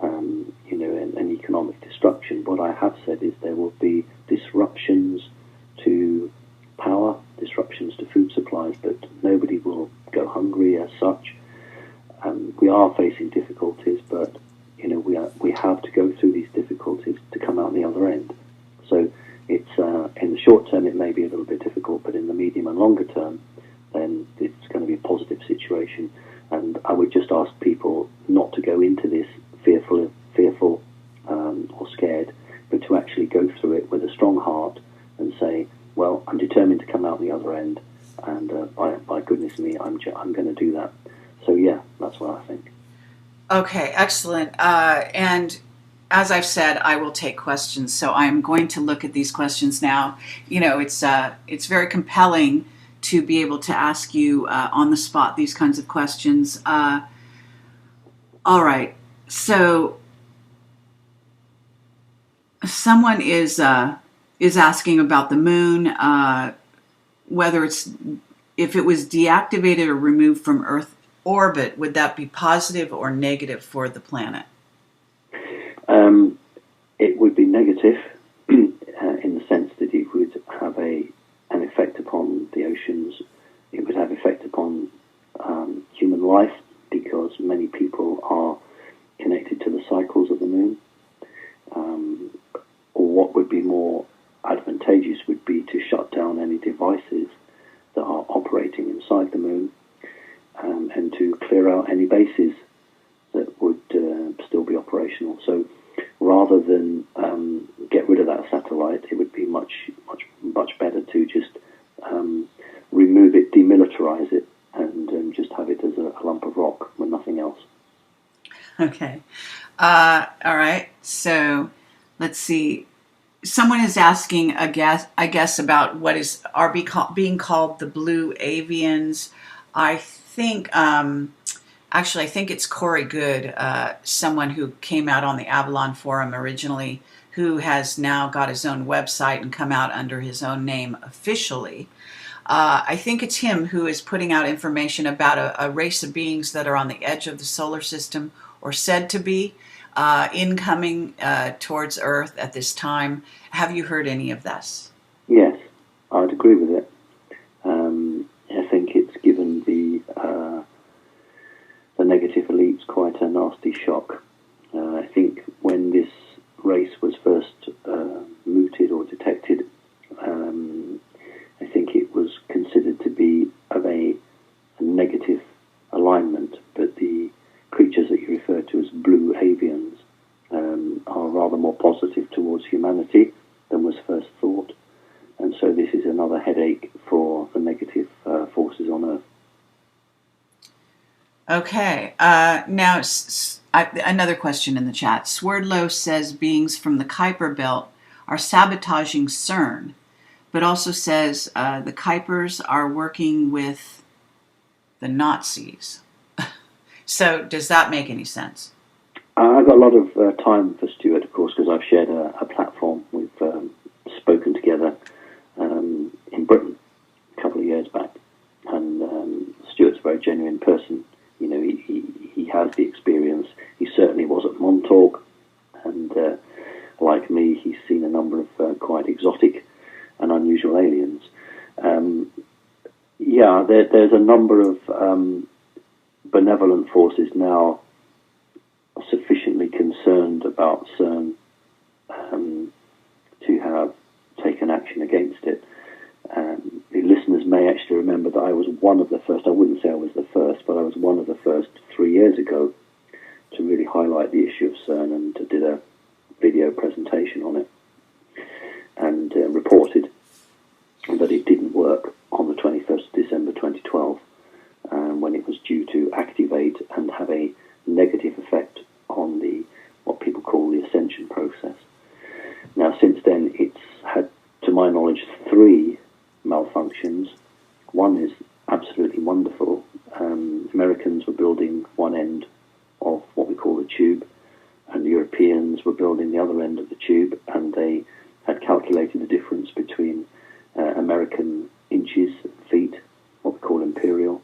you know, an economic destruction. What I have said is there will be disruptions to power, disruptions to food supplies, but nobody will go hungry as such. We are facing difficulties, but, you know, we have to go through these difficulties to come out the other end. So it's in the short term it may be a little bit difficult, but in the medium and longer term, then it's going to be a positive situation. And I would just ask people not to go into this fearful actually go through it with a strong heart and say, well, I'm determined to come out the other end, and by goodness me, I'm going to do that. So yeah, that's what I think. Okay, excellent. And as I've said, I will take questions. So I'm going to look at these questions now. You know, it's very compelling to be able to ask you on the spot these kinds of questions. All right. So someone is asking about the moon, whether if it was deactivated or removed from Earth orbit, would that be positive or negative for the planet? It would be negative in the sense that it would have an effect upon the oceans. It would have effect upon human life, because many people are connected to the cycles of the moon. Or what would be more advantageous would be to shut down any devices that are operating inside the moon, and to clear out any bases that would still be operational. So rather than get rid of that satellite, it would be much better to just remove it, demilitarize it, and just have it as a lump of rock with nothing else. Okay. All right. So let's see. Someone is asking, I guess, about what are being called the blue avians. I think, actually, I think it's Corey Good, someone who came out on the Avalon Forum originally, who has now got his own website and come out under his own name officially. I think it's him who is putting out information about a race of beings that are on the edge of the solar system, or said to be incoming towards Earth at this time. Have you heard any of this? Yes, I'd agree with it. I think it's given the negative elites quite a nasty shock. I think when this race was first mooted or detected, I think it was considered to be of a negative alignment, but the creatures that you refer to as blue avians are rather more positive towards humanity than was first thought. And so this is another headache for the negative forces on Earth. Okay. Now, another question in the chat. Swerdlow says beings from the Kuiper Belt are sabotaging CERN, but also says the Kuipers are working with the Nazis. So does that make any sense? I've got a lot of time for Stuart, of course, because I've shared a platform. We've spoken together in Britain a couple of years back, and Stuart's a very genuine person. You know, he has the experience. He certainly was at Montauk, and like me, he's seen a number of quite exotic and unusual aliens. There's a number of benevolent forces now sufficiently concerned about CERN to have taken action against it. The listeners may actually remember that I was one of the first, I wouldn't say I was the first, but I was one of the first 3 years ago to really highlight the issue of CERN, and did a video presentation on it, and reported that it didn't work on the 21st of December 2012, when it was due to activate and have a negative effect on what people call the ascension process. Now, since then, it's had, to my knowledge, 3 malfunctions. One is absolutely wonderful. Americans were building one end of what we call the tube, and the Europeans were building the other end of the tube, and they had calculated the difference between American inches, feet, what we call imperial,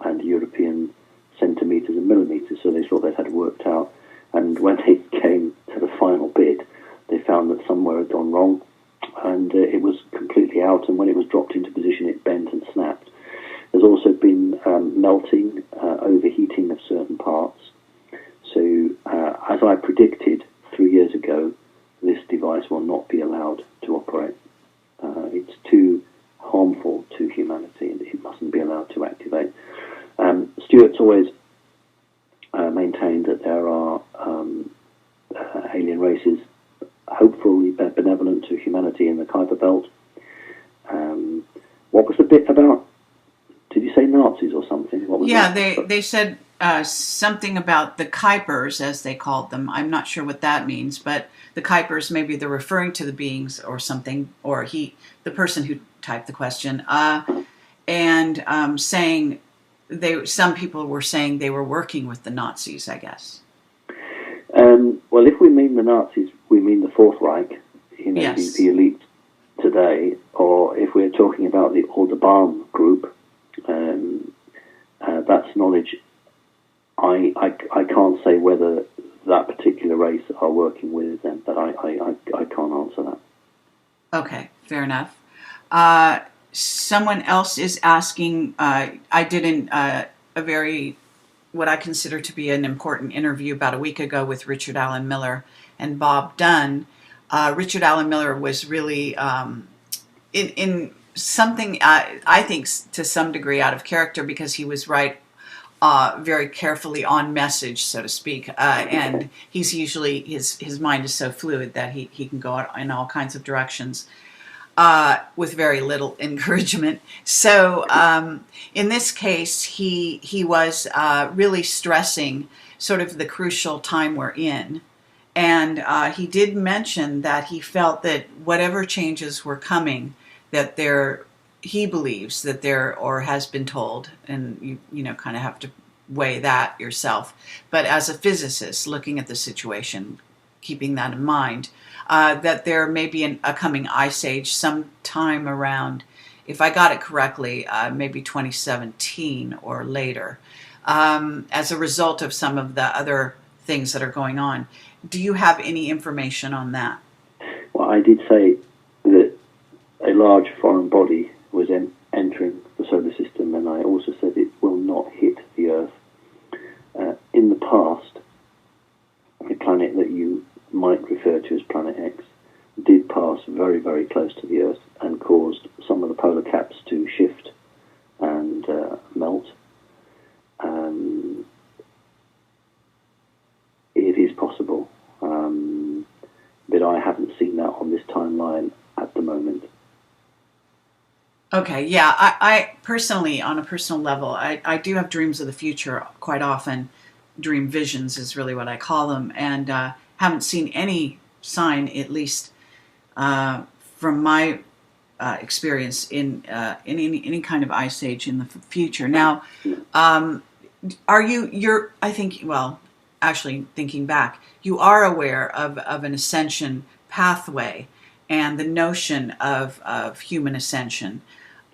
and European centimetres and millimetres, so they thought they'd had it worked out. And when they came to the final bit, they found that somewhere had gone wrong, and it was completely out, and when it was dropped into position, it bent and snapped. There's also been melting, overheating of certain parts. So, as I predicted 3 years ago, this device will not be allowed to operate. It's too harmful to humanity, and it mustn't be allowed to activate. Stuart's always maintained that there are alien races, hopefully benevolent belt. What was the bit about? Did you say Nazis or something? What was they said something about the Kuipers, as they called them. I'm not sure what that means, but the Kuipers, maybe they're referring to the beings or something, or the person who typed the question, and saying some people were saying they were working with the Nazis, I guess. Well, if we mean the Nazis, we mean the Fourth Reich, Yes. the elite today, or if we're talking about the Aldebaran group, that's knowledge. I can't say whether that particular race are working with them, but I can't answer that. Okay, fair enough. Someone else is asking, I did what I consider to be an important interview about a week ago with Richard Alan Miller and Bob Dunn. Richard Alan Miller was really in something, I think, to some degree out of character, because he was very carefully on message, so to speak, and he's usually, his mind is so fluid that he can go out in all kinds of directions with very little encouragement. So in this case, he was really stressing sort of the crucial time we're in. And he did mention that he felt that whatever changes were coming, that he believes that or has been told, and you know, kind of have to weigh that yourself. But as a physicist looking at the situation, keeping that in mind, that there may be a coming ice age sometime around, if I got it correctly, maybe 2017 or later, as a result of some of the other things that are going on. Do you have any information on that? Well, I did say that a large foreign body was entering the solar system, and I also said it will not hit the Earth. In the past, a planet that you might refer to as Planet X did pass very, very close to the Earth and caused some of the polar caps to shift and melt. It is possible, but I haven't seen that on this timeline at the moment. Okay, yeah, I personally, on a personal level, I do have dreams of the future quite often. Dream visions is really what I call them, and haven't seen any sign, at least from my experience, in any kind of ice age in the future. Now, you're, I think, well, actually thinking back, you are aware of an ascension pathway and the notion of human ascension.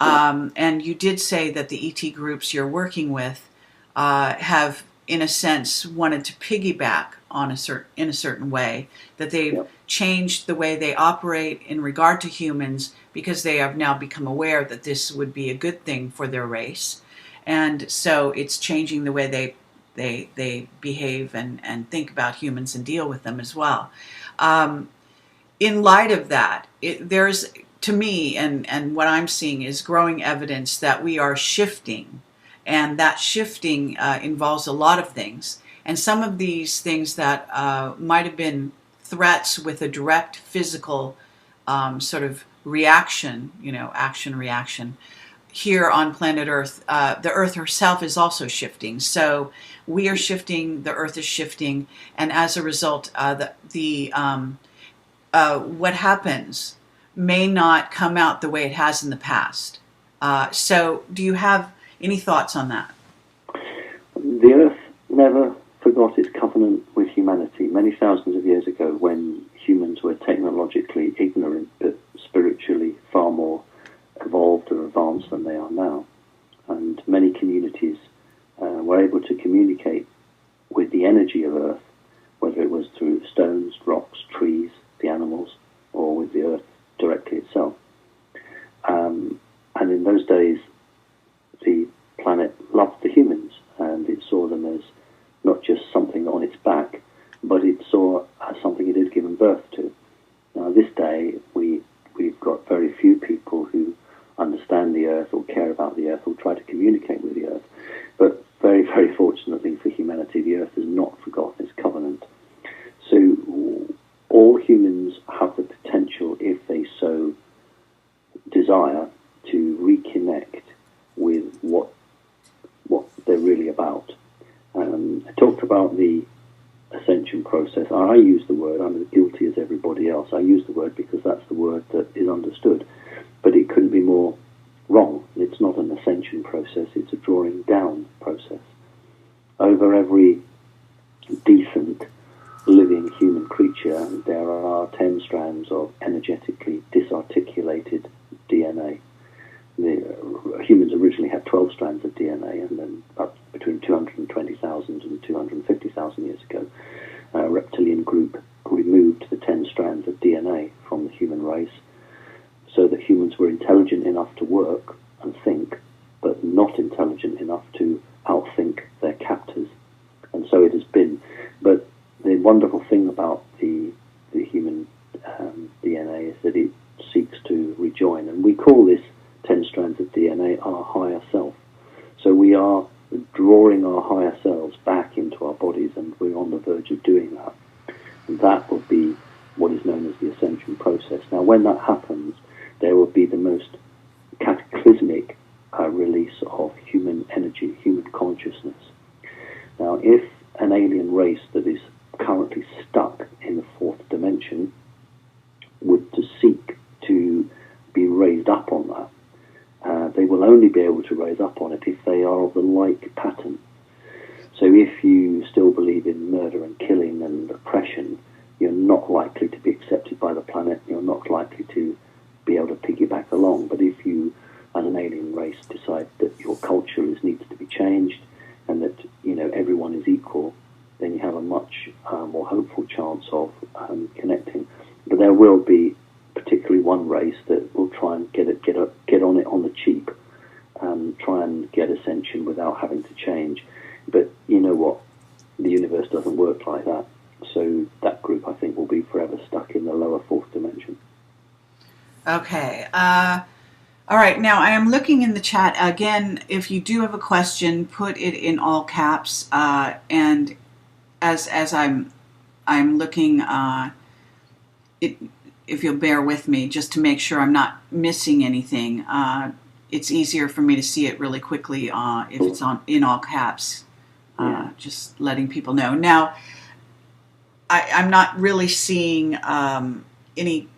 And you did say that the ET groups you're working with have, in a sense, wanted to piggyback on in a certain way, that they've changed the way they operate in regard to humans because they have now become aware that this would be a good thing for their race. And so it's changing the way they behave and think about humans and deal with them as well. In light of that, there's, to me, and what I'm seeing is growing evidence that we are shifting, and that shifting involves a lot of things. And some of these things that might have been threats with a direct physical sort of reaction, action-reaction, here on planet Earth, the Earth herself is also shifting. So we are shifting, the Earth is shifting, and as a result, what happens may not come out the way it has in the past. So do you have any thoughts on that? The Earth never forgot its covenant with humanity. Many thousands of years ago, when humans were technologically ignorant but spiritually far more evolved or advanced than they are now, and many communities were able to communicate with the energy of Earth, whether it was through stones, rocks, trees, the animals, or with the Earth directly itself. And in those days, the planet loved the humans, and it saw them as not just something on its back, but it saw as something it had given birth to. Now, this day, we've got very few people who understand the Earth or care about the Earth or try to communicate with the Earth. But very, very fortunately for humanity, the Earth has not forgotten its covenant. So all humans have the potential, if they so desire to reconnect with what they're really about. I talked about the ascension process. I use the word, I'm as guilty as everybody else. I use the word because that's the word that is understood. But it couldn't be more wrong. It's not an ascension process, it's a drawing down process. Over every decent living human creature, there are 10 strands of energetically disarticulated DNA. Humans originally had 12 strands of DNA, and then up between 220,000 and 250,000 years ago, a reptilian group removed the 10 strands of DNA from the human race so that humans were intelligent enough to work and think, but not intelligent enough to outthink their captors. And so it has been. But the wonderful thing about the human DNA is that it seeks to rejoin, and we call this 10 strands of DNA our higher self. So we are drawing our higher selves back into our bodies, and we're on the verge of doing that. And that will be what is known as the ascension process. Now, when that happens, there will be the most cataclysmic release of human energy, human consciousness. Now, if an alien race that is currently stuck in the fourth dimension would to seek to be raised up on that, they will only be able to raise up on it if they are of the like pattern. So if you still believe in murder and killing and oppression, you're not likely to be accepted by the planet, you're not likely to be able to piggyback along. But if you, as an alien race, decide that your culture needs to be changed and that everyone is equal, then you have a much more hopeful chance of connecting. But there will be particularly one race that will try and get on it on the cheap, try and get ascension without having to change. But you know what? The universe doesn't work like that. So that group, I think, will be forever stuck in the lower fourth dimension. Okay. All right. Now, I am looking in the chat. Again, if you do have a question, put it in all caps. And as I'm looking, if you'll bear with me, just to make sure I'm not missing anything. It's easier for me to see it really quickly if it's in all caps. Just letting people know. Now, I'm not really seeing any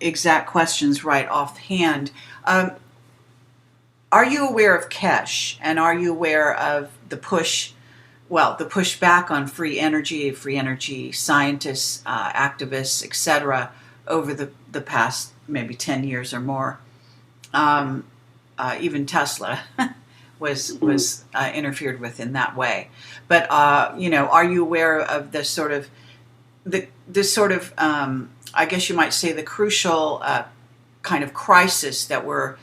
exact questions right offhand. Are you aware of Kesh, and are you aware of the push back on free energy scientists, activists, etc., over the past maybe 10 years or more? Even Tesla was interfered with in that way. But are you aware of the sort of I guess you might say the crucial kind of crisis that we're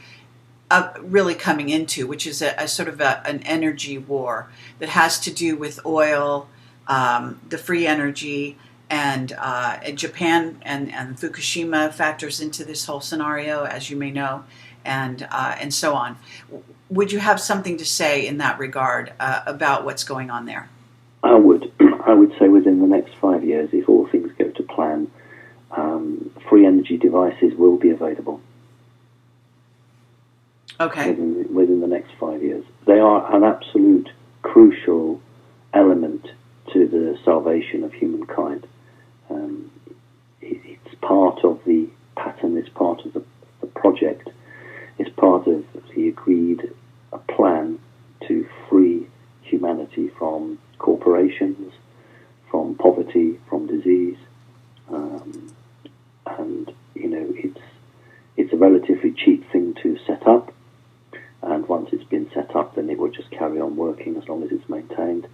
really coming into, which is a sort of an energy war that has to do with oil, the free energy, and Japan and Fukushima factors into this whole scenario, as you may know, and so on. Would you have something to say in that regard about what's going on there? I would say within the next 5 years, if all things go to plan, free energy devices will be available. Okay. Within the next 5 years. They are an absolute crucial element to the salvation of humankind. It's part of the pattern, it's part of the project, it's part of the agreed plan to free humanity from corporations, from poverty, from disease. And, it's a relatively cheap thing to set up. And once it's been set up, then it will just carry on working as long as it's maintained.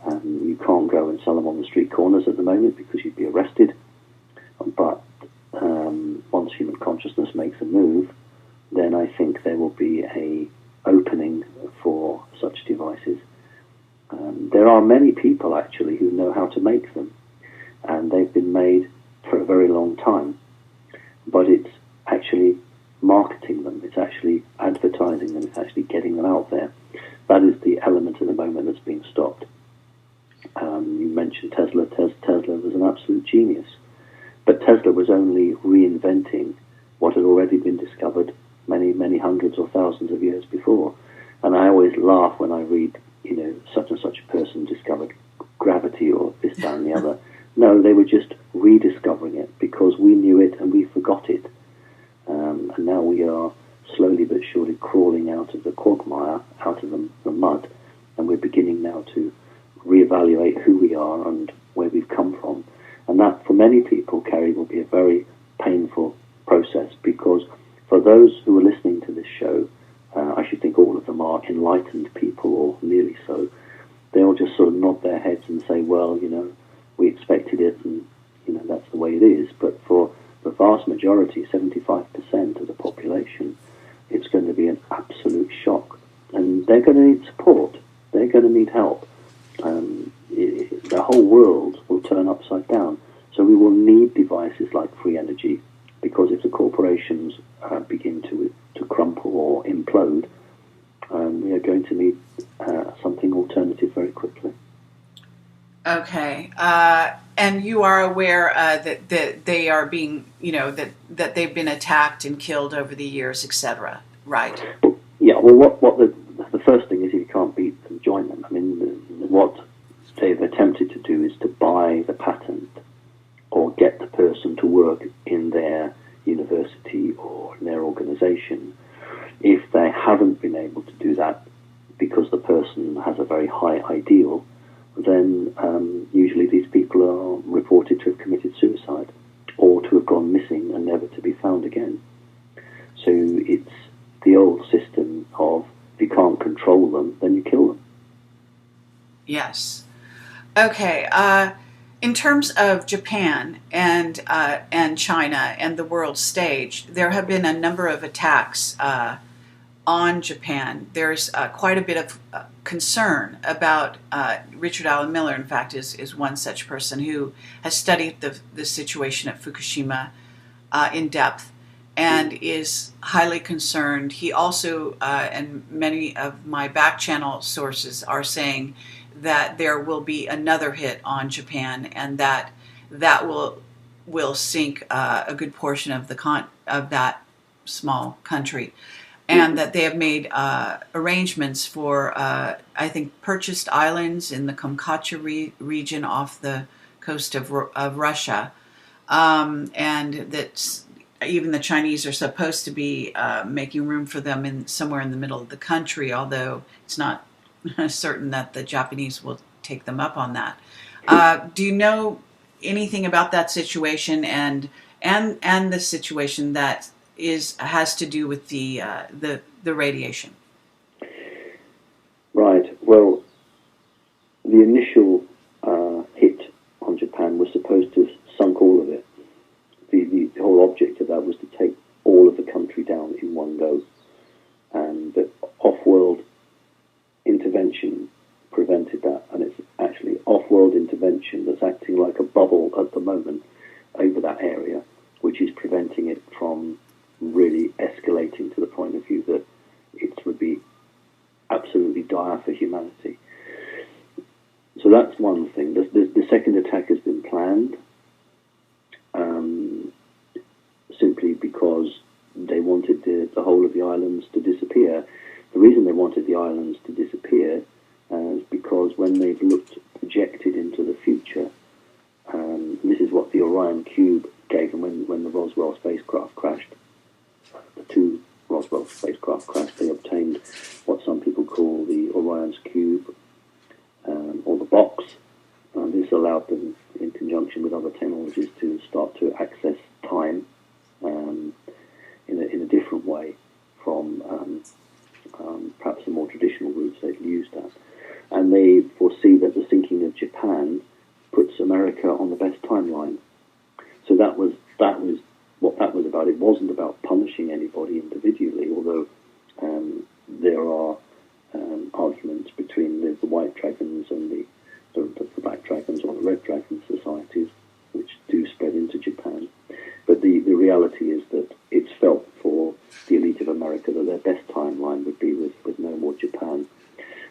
You can't go and sell them on the street corners at the moment because you'd be arrested. But once human consciousness makes a move, then I think there will be a opening for such devices. There are many people actually who know how to make them, and they've been made for a very long time. But it's actually marketing them, it's actually advertising them, it's actually getting them out there. That is the element at the moment that's being stopped. You mentioned Tesla. Tesla was an absolute genius. But Tesla was only reinventing what had already been discovered those who are listening to this show, I should think all of them are enlightened people, or nearly so. They'll just sort of nod their heads and say, well, we expected it, and, that's the way it is. But for the vast majority, 75% of the population, it's going to be an absolute shock. And they're going to need support. They're going to need help. The whole world will turn upside down. So we will need devices like free energy, because if the corporations begin to crumple or implode, we are going to need something alternative very quickly. Okay. And you are aware that they are being, that they've been attacked and killed over the years, etc., right? Well, yeah, well, what the first thing is, if you can't beat them, join them. I mean, what they've attempted to do is to buy the patent or get the person to work in their university or in their organization. If they haven't been able to do that because the person has a very high ideal, then usually these people are reported to have committed suicide or to have gone missing and never to be found again. So it's the old system of, if you can't control them, then you kill them. Yes. Okay. In terms of Japan and China and the world stage, there have been a number of attacks on Japan. There's quite a bit of concern about Richard Allen Miller, in fact, is one such person who has studied the situation at Fukushima in depth and is highly concerned. He also, and many of my back channel sources are saying that there will be another hit on Japan, and that will sink a good portion of of that small country, and that they have made arrangements for, I think, purchased islands in the Kamchatka region off the coast of Russia, and that even the Chinese are supposed to be making room for them somewhere in the middle of the country, although it's not certain that the Japanese will take them up on that. Do you know anything about that situation and the situation that has to do with the radiation? Right. Well, the initial hit on Japan was supposed to have sunk all of it. The whole object of that was to take all of the country down in one go, and the off-world intervention prevented that. And it's actually off-world intervention that's acting like a bubble at the moment over that area, which is preventing it from really escalating to the point of view that it would be absolutely dire for humanity. So that's one thing. The second attack has been planned, simply because they wanted the whole of the islands to disappear. The reason they wanted the islands to disappear is because when they've looked projected into the future, this is what the Orion Cube gave them when the Roswell spacecraft crashed. The two Roswell spacecraft crashed. They obtained what some people call the Orion's Cube, or the box. And this allowed them, in conjunction with other technologies, to start to access time in a different way from perhaps the more traditional routes they've used at. And they foresee that the sinking of Japan puts America on the best timeline. So that was what that was about. It wasn't about punishing anybody individually, although there are arguments between the white dragons and the black dragons or the red dragon societies, which do spread into Japan. But the reality is that it's felt for the elite of America that their best timeline would be with no more Japan.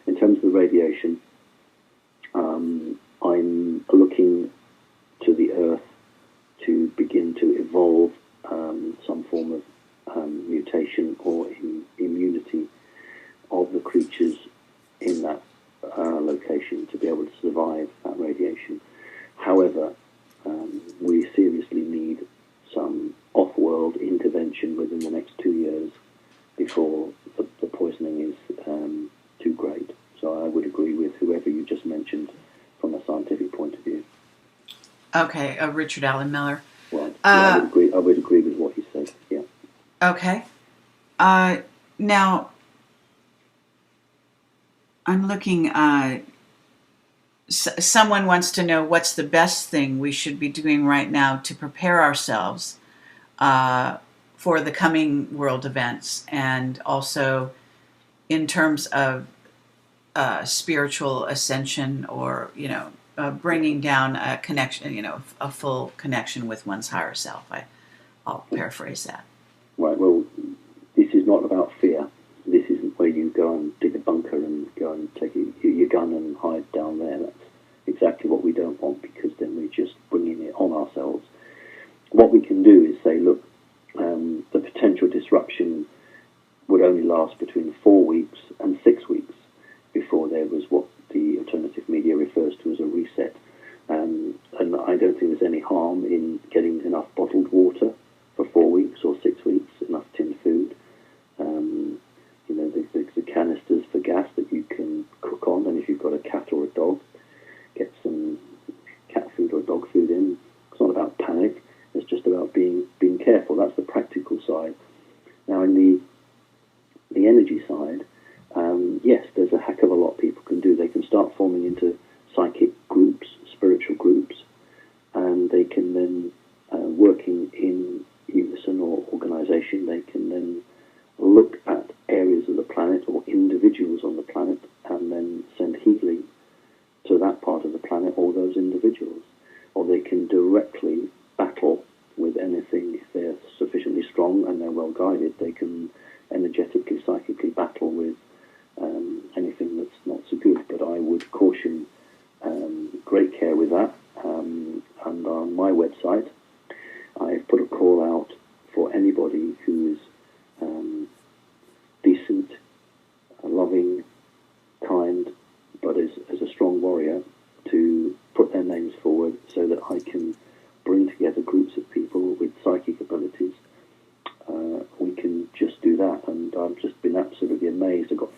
In terms of the radiation, I'm looking to the Earth to begin to evolve some form of mutation or immunity of the creatures in that location to be able to survive that radiation. However, we seriously need some off-world intervention within the next 2 years before the poisoning is too great. So I would agree with whoever you just mentioned from a scientific point of view. Okay, Richard Allen Miller. Well, yeah, I would agree with what he said. Yeah. Okay. Now, I'm looking, someone wants to know what's the best thing we should be doing right now to prepare ourselves for the coming world events, and also in terms of spiritual ascension, or, bringing down a connection, a full connection with one's higher self. I'll paraphrase that. Right, well, this is not about fear. This isn't where you go and dig a bunker and go and take your gun and hide down there. That's exactly what we don't want, because then we're just bringing it on ourselves. What we can do is say, look, the potential disruption would only last between 4 weeks and 6 weeks before there was what the alternative media refers to as a reset. And I don't think there's any harm in getting enough bottled water for 4 weeks or 6 weeks, enough tinned food. The canisters for gas that you can cook on, and if you've got a cat or a dog, get some cat food or dog food in. It's not about panic. It's just about being careful. That's the practical side. Now, in the energy side, yes, there's a heck of a lot people can do. They can start forming into psychic groups, spiritual groups, and they can then, working in unison or organisation, they can then look at areas of the planet or individuals on the planet and then send healing to that part of the planet or those individuals. Or they can directly battle with anything. If they're sufficiently strong and they're well guided, they can energetically, psychically battle with anything that's not so good. But I would caution great care with that. And on my website, I've put a call out for anybody who is decent, loving, kind, but is a strong warrior, to put their names forward so that I can bring together groups of people with psychic abilities. We can just do that, and I've just been absolutely amazed. I've got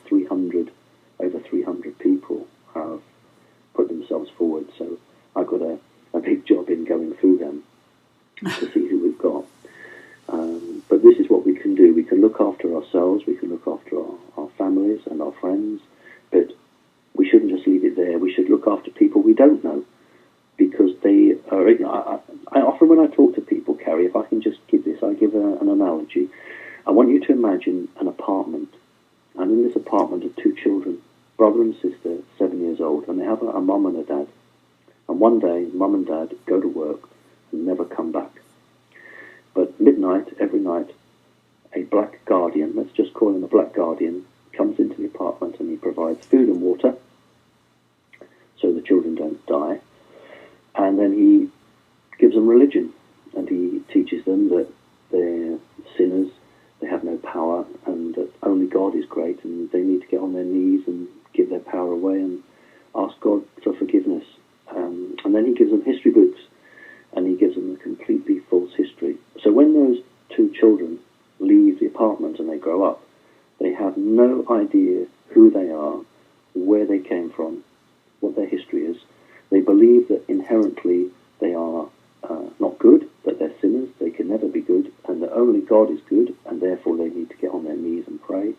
over 300 people have put themselves forward, so I've got a big job in going through them to see who we've got. But this is what we can do. We can look after ourselves, we can look after our families and our friends, but we shouldn't just leave it there. We should look after people we don't know, because they are... I often, when I talk to people, Kerry, if I can just give this, I give an analogy. I want you to imagine an apartment, and in this apartment are two children, brother and sister, 7 years old, and they have a mum and a dad. And one day, mum and dad go to work and never come back. But midnight, every night, a black guardian, let's just call him a black guardian, comes into the apartment and he provides food and water so the children don't die. And then he gives them religion, and he teaches them that they're sinners, they have no power, and that only God is great, and they need to get on their knees and give their power away and ask God for forgiveness. And then he gives them history books, and he gives them a completely false history. So when those two children leave the apartment and they grow up, they have no idea who they are, where they came from, what their history is. They believe that inherently they are not good, that they're sinners, they can never be good, and that only God is good, and therefore they need to get on their knees and pray.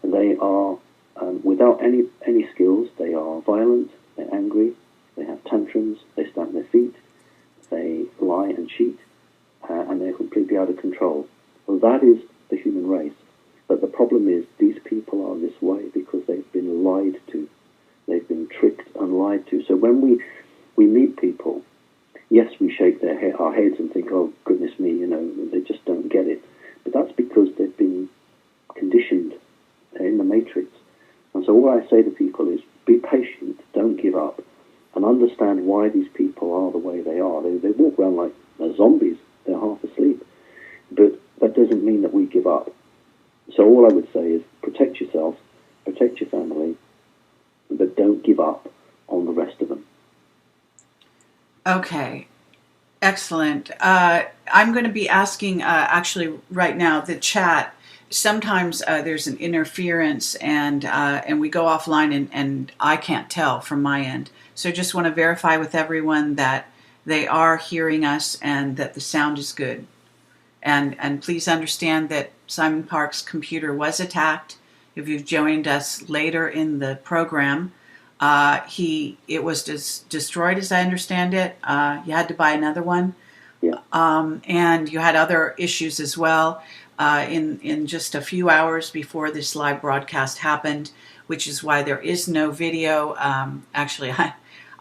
And they are, without any skills, they are violent, they're angry, they have tantrums, they stamp their feet, they lie and cheat, and they're completely out of control. Well, that is the human race. But the problem is these people are this way because they've been lied to. They've been tricked and lied to. So when we meet people, yes, we shake our heads and think, oh, goodness me, they just don't get it. But that's because they've been conditioned in the matrix. And so all I say to people is, be patient, don't give up, and understand why these people are the way they are. They walk around like zombies. They're half asleep. But that doesn't mean that we give up. So all I would say is protect yourself, protect your family, but don't give up on the rest of them. Okay, excellent. I'm going to be asking, actually right now, the chat. Sometimes there's an interference and we go offline and I can't tell from my end. So just want to verify with everyone that they are hearing us and that the sound is good. And please understand that Simon Park's computer was attacked. If you've joined us later in the program, it was destroyed, as I understand it. You had to buy another one. Yeah. And you had other issues as well in just a few hours before this live broadcast happened, which is why there is no video. Actually,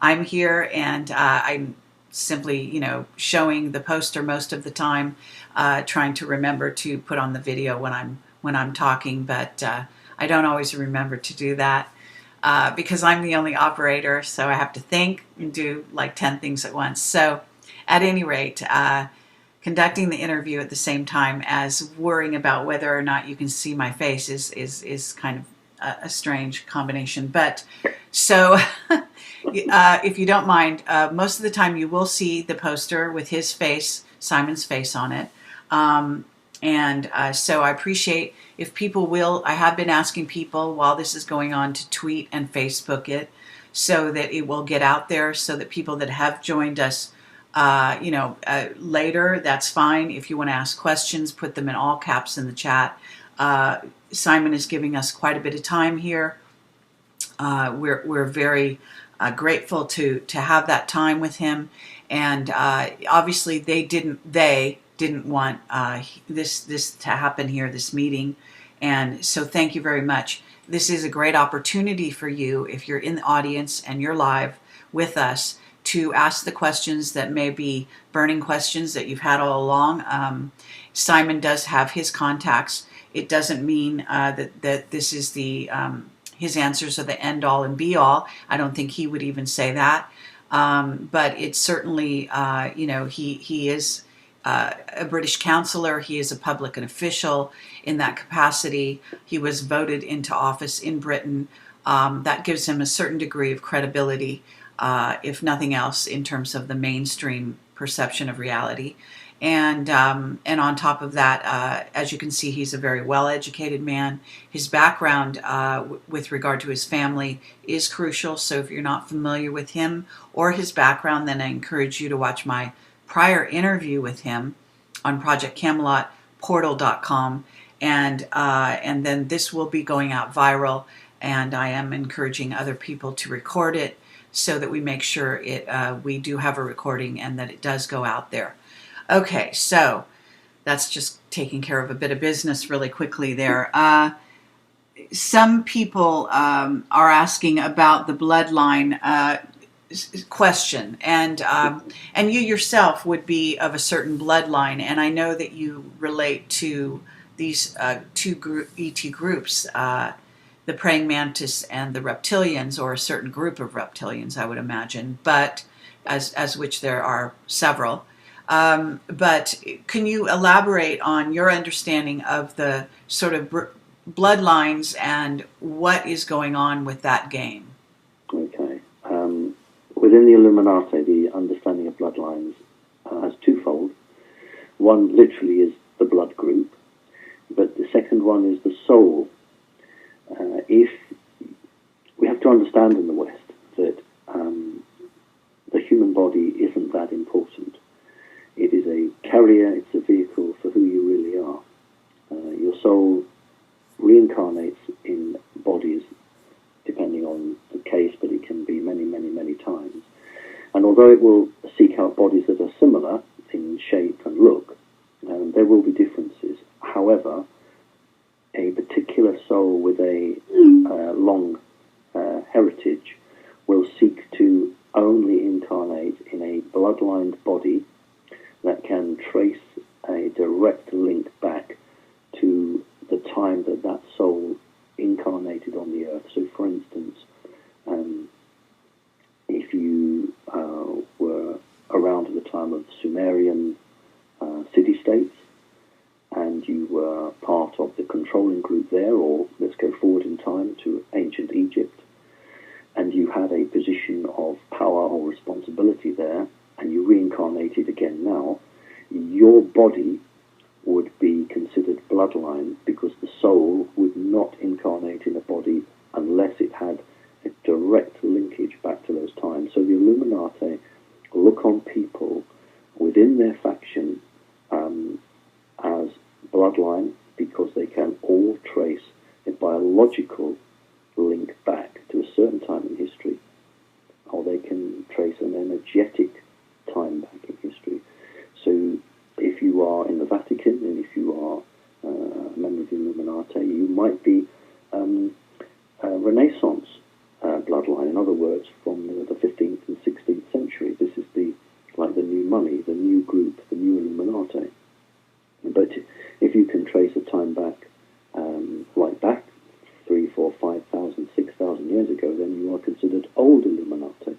I'm here, and I'm simply, showing the poster most of the time, trying to remember to put on the video when I'm talking, but I don't always remember to do that because I'm the only operator, so I have to think and do like 10 things at once. So at any rate, conducting the interview at the same time as worrying about whether or not you can see my face is kind of a strange combination. But so if you don't mind, most of the time you will see the poster with his face, Simon's face on it. So I appreciate if people will. I have been asking people while this is going on to tweet and Facebook it so that it will get out there, so that people that have joined us later, that's fine. If you want to ask questions, put them in all caps in the chat. Simon is giving us quite a bit of time here. We're very grateful to have that time with him, and obviously they didn't want this to happen here, this meeting, and so thank you very much. This is a great opportunity for you, if you're in the audience and you're live with us, to ask the questions that may be burning questions that you've had all along. Simon does have his contacts. It doesn't mean that this is his answers are the end all and be all. I don't think he would even say that. But it's certainly, he is a British councillor. He is a public official in that capacity. He was voted into office in Britain. That gives him a certain degree of credibility, if nothing else, in terms of the mainstream perception of reality. And on top of that, as you can see, he's a very well-educated man. His background with regard to his family is crucial. So if you're not familiar with him or his background, then I encourage you to watch my prior interview with him on Project Camelot, portal.com. And then this will be going out viral. And I am encouraging other people to record it so that we make sure we do have a recording and that it does go out there. Okay, so that's just taking care of a bit of business really quickly there. Some people are asking about the bloodline question, and you yourself would be of a certain bloodline, and I know that you relate to these two ET groups, the praying mantis and the reptilians, or a certain group of reptilians, I would imagine, but as which there are several. But can you elaborate on your understanding of the sort of bloodlines and what is going on with that game? Okay. Within the Illuminati, the understanding of bloodlines is twofold. One literally is the blood group, but the second one is the soul. If we have to understand in the West that the human body isn't that important. It is a carrier, it's a vehicle for who you really are. Your soul reincarnates in bodies, depending on the case, but it can be many, many, many times. And although it will seek out bodies that are similar in shape and look, there will be differences. However, a particular soul with a long heritage will seek to only incarnate in a bloodlined body that can trace a direct link back to the time that that soul incarnated on the earth. So, for instance, if you were around at the time of Sumerian city-states, and you were part of the controlling group there, or let's go forward in time to ancient Egypt, and you had a position of power or responsibility there, and you reincarnated again now, your body would be considered bloodline, because the soul would not incarnate in a body unless it had a direct linkage back to those times. So the Illuminati look on people within their faction bloodline because they can all trace a biological link back to a certain time in history, or they can trace an energetic time back in history. So if you are in the Vatican and if you are a member of the Illuminati, you might be a Renaissance bloodline. In other words, from the 15th and 16th century. This is the new money, the new group, the new Illuminati. But if you can trace a time back, back 3, 4, 5,000, 6,000 years ago, then you are considered old Illuminati.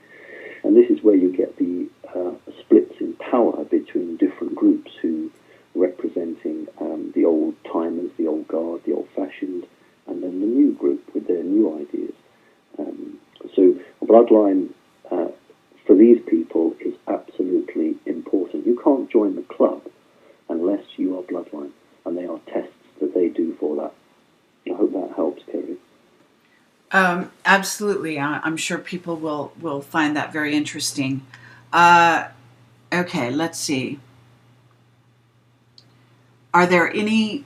And this is where you get the splits in power between different groups who representing the old timers, the old guard, the old-fashioned, and then the new group with their new ideas. So a bloodline for these people is absolutely important. You can't join the club unless you are bloodline, and there are tests that they do for that. I hope that helps, Kerry. Absolutely. I'm sure people will find that very interesting. Okay, let's see. Are there any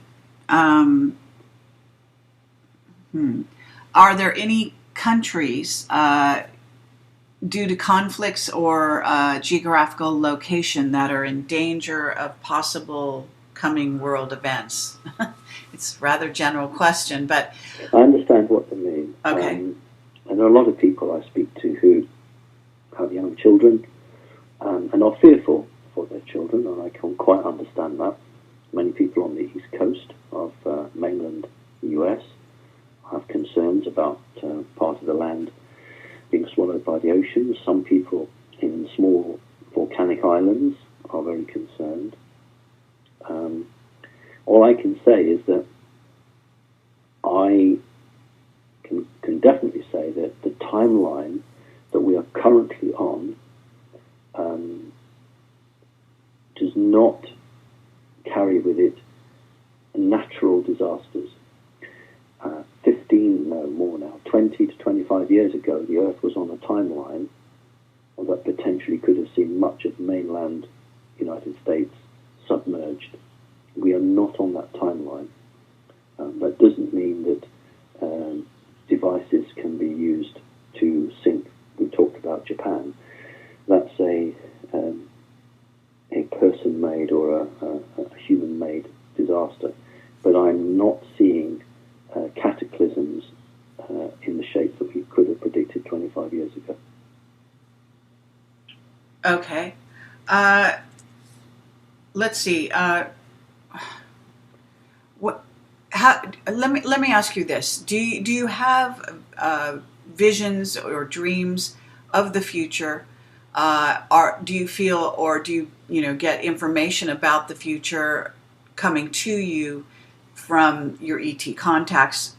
countries due to conflicts or geographical location that are in danger of possible coming world events? It's a rather general question, but I understand what they mean. Okay. And there are a lot of people I speak to who have young children and are fearful for their children, and I can quite understand that. Many people on the east coast of mainland US have concerns about part of the land being swallowed by the oceans. Some people in small volcanic islands are very concerned. All I can say is that I can definitely say that the timeline that we are currently on does not carry with it natural disasters. 20 to 25 years ago, the Earth was on a timeline that potentially could have seen much of mainland United States submerged. We are not on that timeline. That doesn't mean that devices can be used to sink. We talked about Japan. That's a person-made or a human-made disaster. But I'm not seeing cataclysms in the shape that we could have predicted 25 years ago. Okay. Let's see. Let me ask you this: Do you have visions or dreams of the future? Do you feel, or do you get information about the future coming to you from your ET contacts?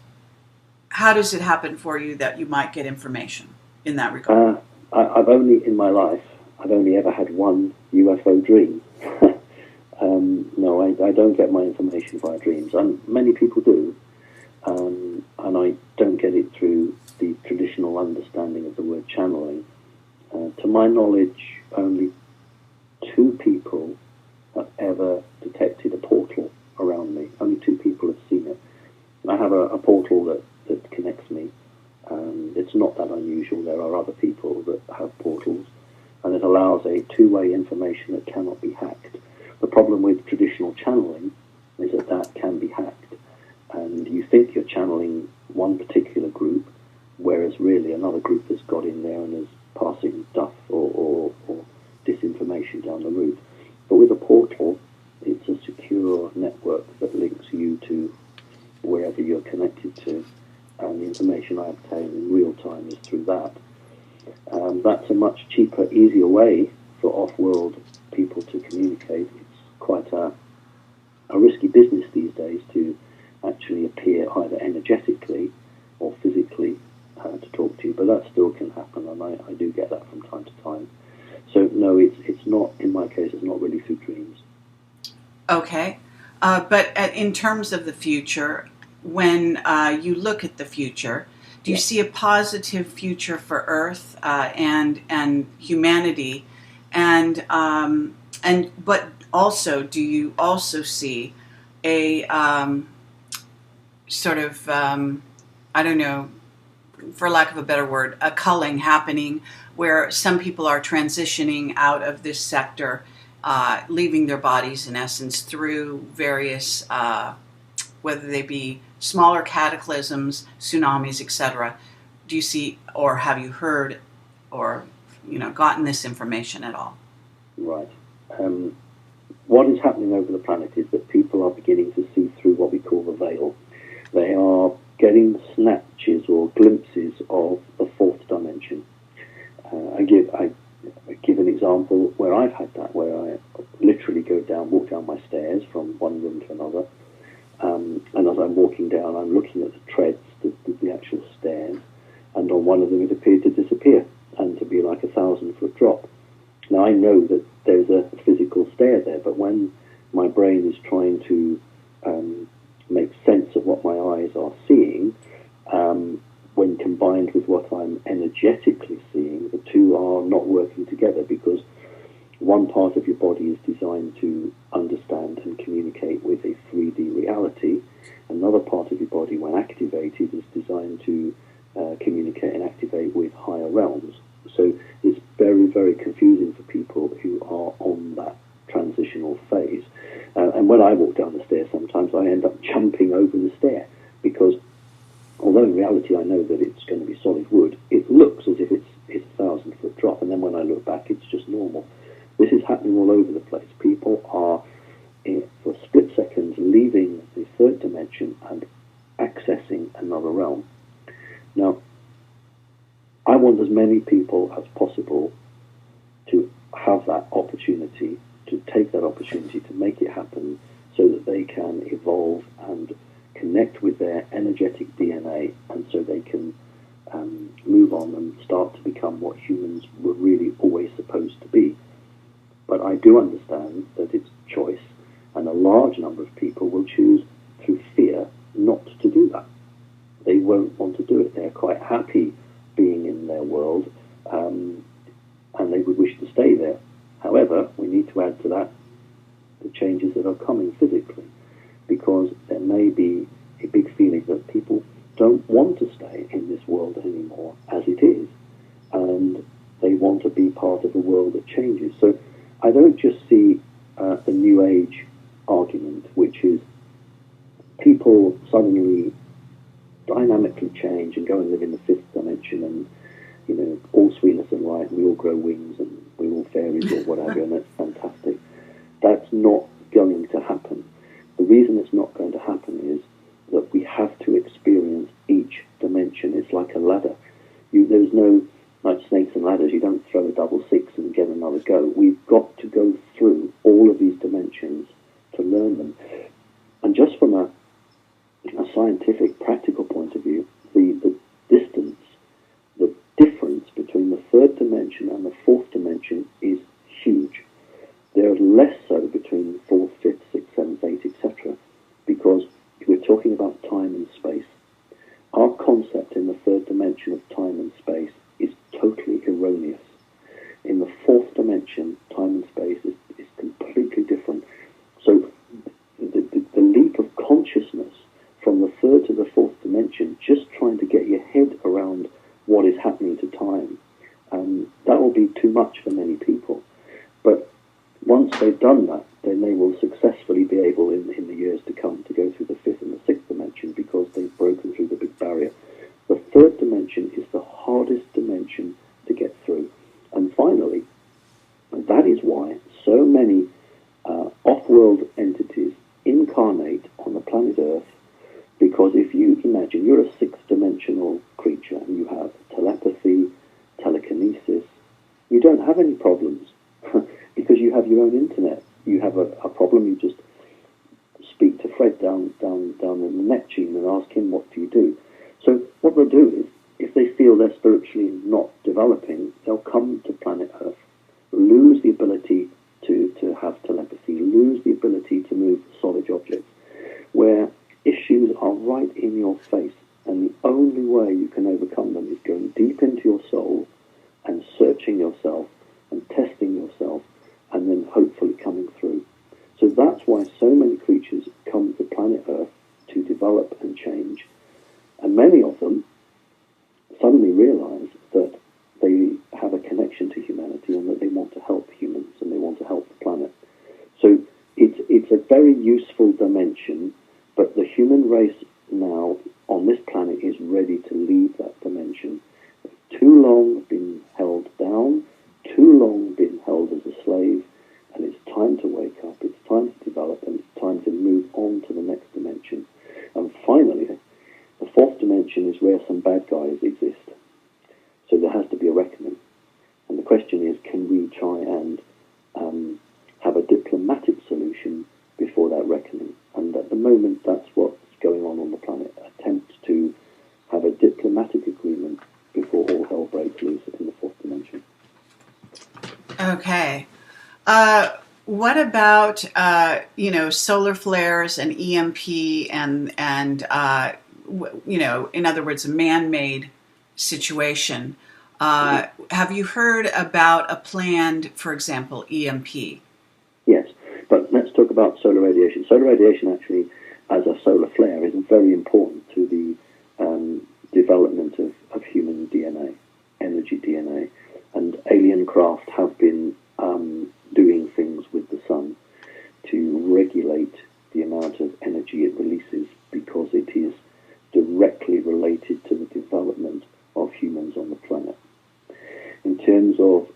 How does it happen for you that you might get information in that regard? I've only, in my life, I've only ever had one UFO dream. No, I don't get my information via dreams. Many people do, and I don't get it through the traditional understanding of the word channeling. To my knowledge, only 2 people have ever detected a portal around me. Only 2 people have seen it. I have a portal that connects me. It's not that unusual. There are other people that have portals, and it allows a two-way information that cannot be hacked. The problem with traditional channeling is that can be hacked, and you think you're channeling one particular group, whereas really another group has got in there and is passing stuff or disinformation down the route. But with a portal, it's a secure network that links you to wherever you're connected to, and the information I obtain in real time is through that. That's a much cheaper, easier way for off-world people to communicate. It's quite a risky business these days to actually appear either energetically or physically to talk to you, but that still can happen, and I do get that from time to time. So no, it's not, in my case, it's not really through dreams. Okay, but in terms of the future, when you look at the future, do you see a positive future for Earth and humanity, but also do you also see a sort of, I don't know, for lack of a better word, a culling happening where some people are transitioning out of this sector, leaving their bodies in essence through various, whether they be smaller cataclysms, tsunamis, etc. Do you see, or have you heard, or gotten this information at all? Right. What is happening over the planet is that people are beginning to see through what we call the veil. They are getting snatches or glimpses of the fourth dimension. I give an example where I've had that, where I literally walk down my stairs from one room to another, and as I'm walking down, I'm looking at the treads, the actual stairs, and on one of them it appeared to disappear and to be like a 1,000-foot drop. Now I know that there's a physical stair there, but when my brain is trying to make sense of what my eyes are seeing, when combined with what I'm energetically seeing, the two are not working together, because one part of your body is designed to understand and communicate with a 3D reality. Another part of your body, when activated, is designed to communicate and activate with higher realms. So it's very, very confusing for people who are on that transitional phase. And when I walk down the stairs, sometimes I end up jumping over the stair, because although in reality I know that it's going to be solid wood, it looks as if it's a 1,000-foot drop, and then when I look back, it's just normal. This is happening all over the place. People are, for split seconds, leaving the third dimension and accessing another realm. Now, I want as many people as possible to have that opportunity, to take that opportunity to make it happen, so that they can evolve and connect with their energetic DNA, and so they can move on and start to become what humans were really always supposed to be. But I do understand that it's choice, and a large number of people will choose through fear not to do that. They won't want to do it. They're quite happy being in their world, and they would wish to stay there. However, we need to add to that the changes that are coming physically, because there may be a big feeling that people don't want to stay in this world anymore as it is, and they want to be part of a world that changes. So I don't just see the New Age argument, which is people suddenly dynamically change and go and live in the fifth dimension, and all sweetness and light, and we all grow wings, and we're all fairies or whatever, and that's fantastic. That's not going to happen. The reason it's not going to happen is that we have to experience each dimension. It's like a ladder. There's no, like snakes and ladders, you don't throw a double six and get another go. We've got to go through all of these dimensions to learn them. And just from a scientific, practical point of view, the distance, the difference between the third dimension and the fourth dimension is huge. There's less so between fourth, fifth, sixth, seventh, eighth, etc., because we're talking about time and space. Our concept in the third dimension of time and space is totally erroneous. In the fourth dimension, time and space is completely different. So the leap of consciousness from the third to the fourth dimension, just trying to get your head around what is happening to time, that will be too much for many people. But once they've done that, then they will successfully be able, in the years to come, to go through the fifth and the sixth dimension, because they've broken through the big barrier. The third dimension is the hardest dimension to get through. And finally, that is why so many off-world entities incarnate on the planet Earth, because if you imagine you're a sixth-dimensional creature and you have telepathy, telekinesis, you don't have any problems because you have your own internet. You have a problem, you just speak to Fred down in the Neptune and ask him, what do you do? So what they'll do is, if they feel they're spiritually not developing, they'll come to planet Earth, lose the ability to have telepathy, lose the ability to move solid objects, where issues are right in your face, and the only way you can overcome them is going deep into your soul and searching yourself and testing yourself, and then hopefully coming through. So that's why so many creatures come to very useful dimension, but the human race now on this planet is ready to leave that dimension. Too long been held down, too long been held as a slave, and it's time to wake up, it's time to develop, and it's time to move on to the next dimension. And finally, the fourth dimension is where some bad guys exist. So there has to be a reckoning. And the question is, can we try and have a diplomatic solution before that reckoning? And at the moment, that's what's going on the planet. Attempt to have a diplomatic agreement before all hell breaks loose in the fourth dimension. Okay. What about solar flares and EMP and in other words, a man-made situation? Have you heard about a planned, for example, EMP? Yes, but let's talk about solar radiation. Solar radiation actually, as a solar flare, is very important to the development of human DNA, energy DNA. And alien craft have been doing things with the sun to regulate the amount of energy it releases, because it is directly related to the development of humans on the planet. In terms of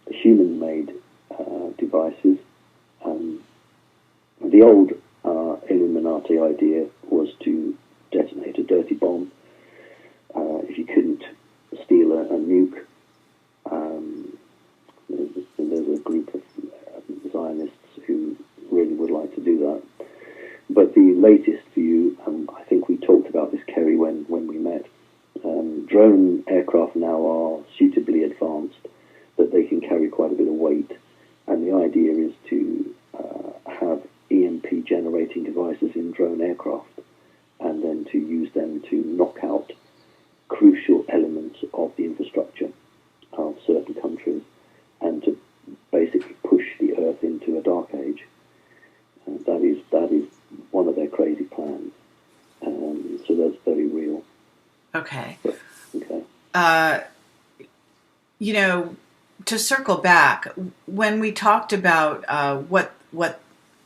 the human-made devices, the old Illuminati idea was to detonate a dirty bomb. If you couldn't steal a nuke, there's a group of Zionists who really would like to do that. But the latest view, I think we talked about this, Kerry, when we met, drone aircraft now are suitably advanced that they can carry quite a bit of weight. And the idea is to have EMP generating devices in drone aircraft, and then to use them to knock out crucial elements of the infrastructure of certain countries, and to basically push the Earth into a dark age. That is one of their crazy plans. So that's very real. Okay. Okay. To circle back, when we talked about what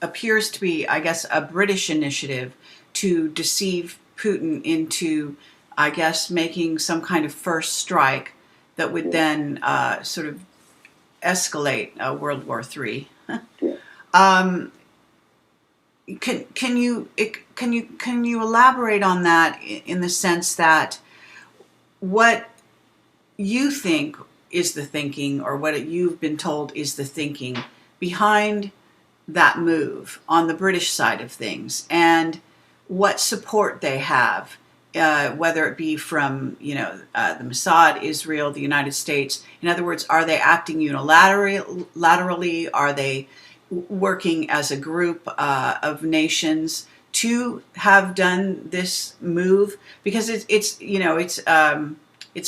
appears to be, I guess, a British initiative to deceive Putin into, I guess, making some kind of first strike that would then sort of escalate World War III. Can you elaborate on that in the sense that what you think is the thinking, or what you've been told is the thinking behind that move on the British side of things, and what support they have, whether it be from the Mossad, Israel, the United States. In other words, are they acting unilaterally? Are they working as a group of nations to have done this move? Because it's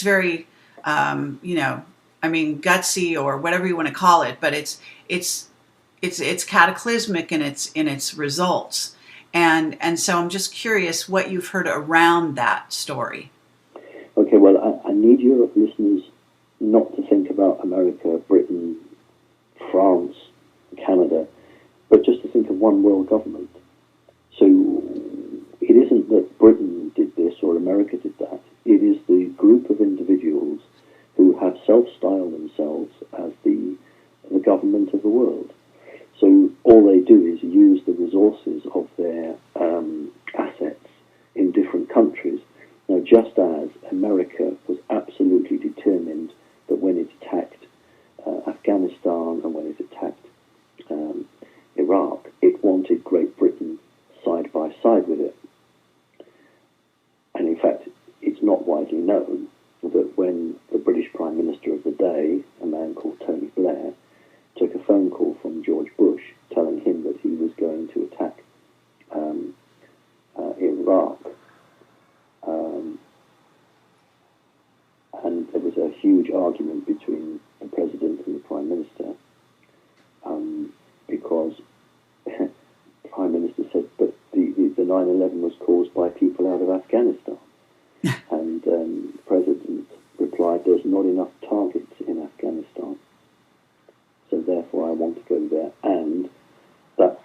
very gutsy, or whatever you want to call it, but it's cataclysmic in its results. And so I'm just curious what you've heard around that story. Okay, well, I need your listeners not to think about America, Britain, France, Canada, but just to think of one world government. So it isn't that Britain did this or America did that. It is the group of individuals who have self-styled themselves as the government of the world. So all they do is use the resources of their assets in different countries. Now, just as America was absolutely determined that when it attacked Afghanistan and when it attacked Iraq, it wanted Great Britain side by side with it. And in fact, it's not widely known that when the British Prime Minister of the day, a man called Tony Blair, took a phone call from George Bush telling him that he was going to attack Iraq, and there was a huge argument between the President and the Prime Minister, because the Prime Minister said, but the 9/11 was caused by people out of Afghanistan. And the President replied, there's not enough targets in Afghanistan, so therefore I want to go there. And that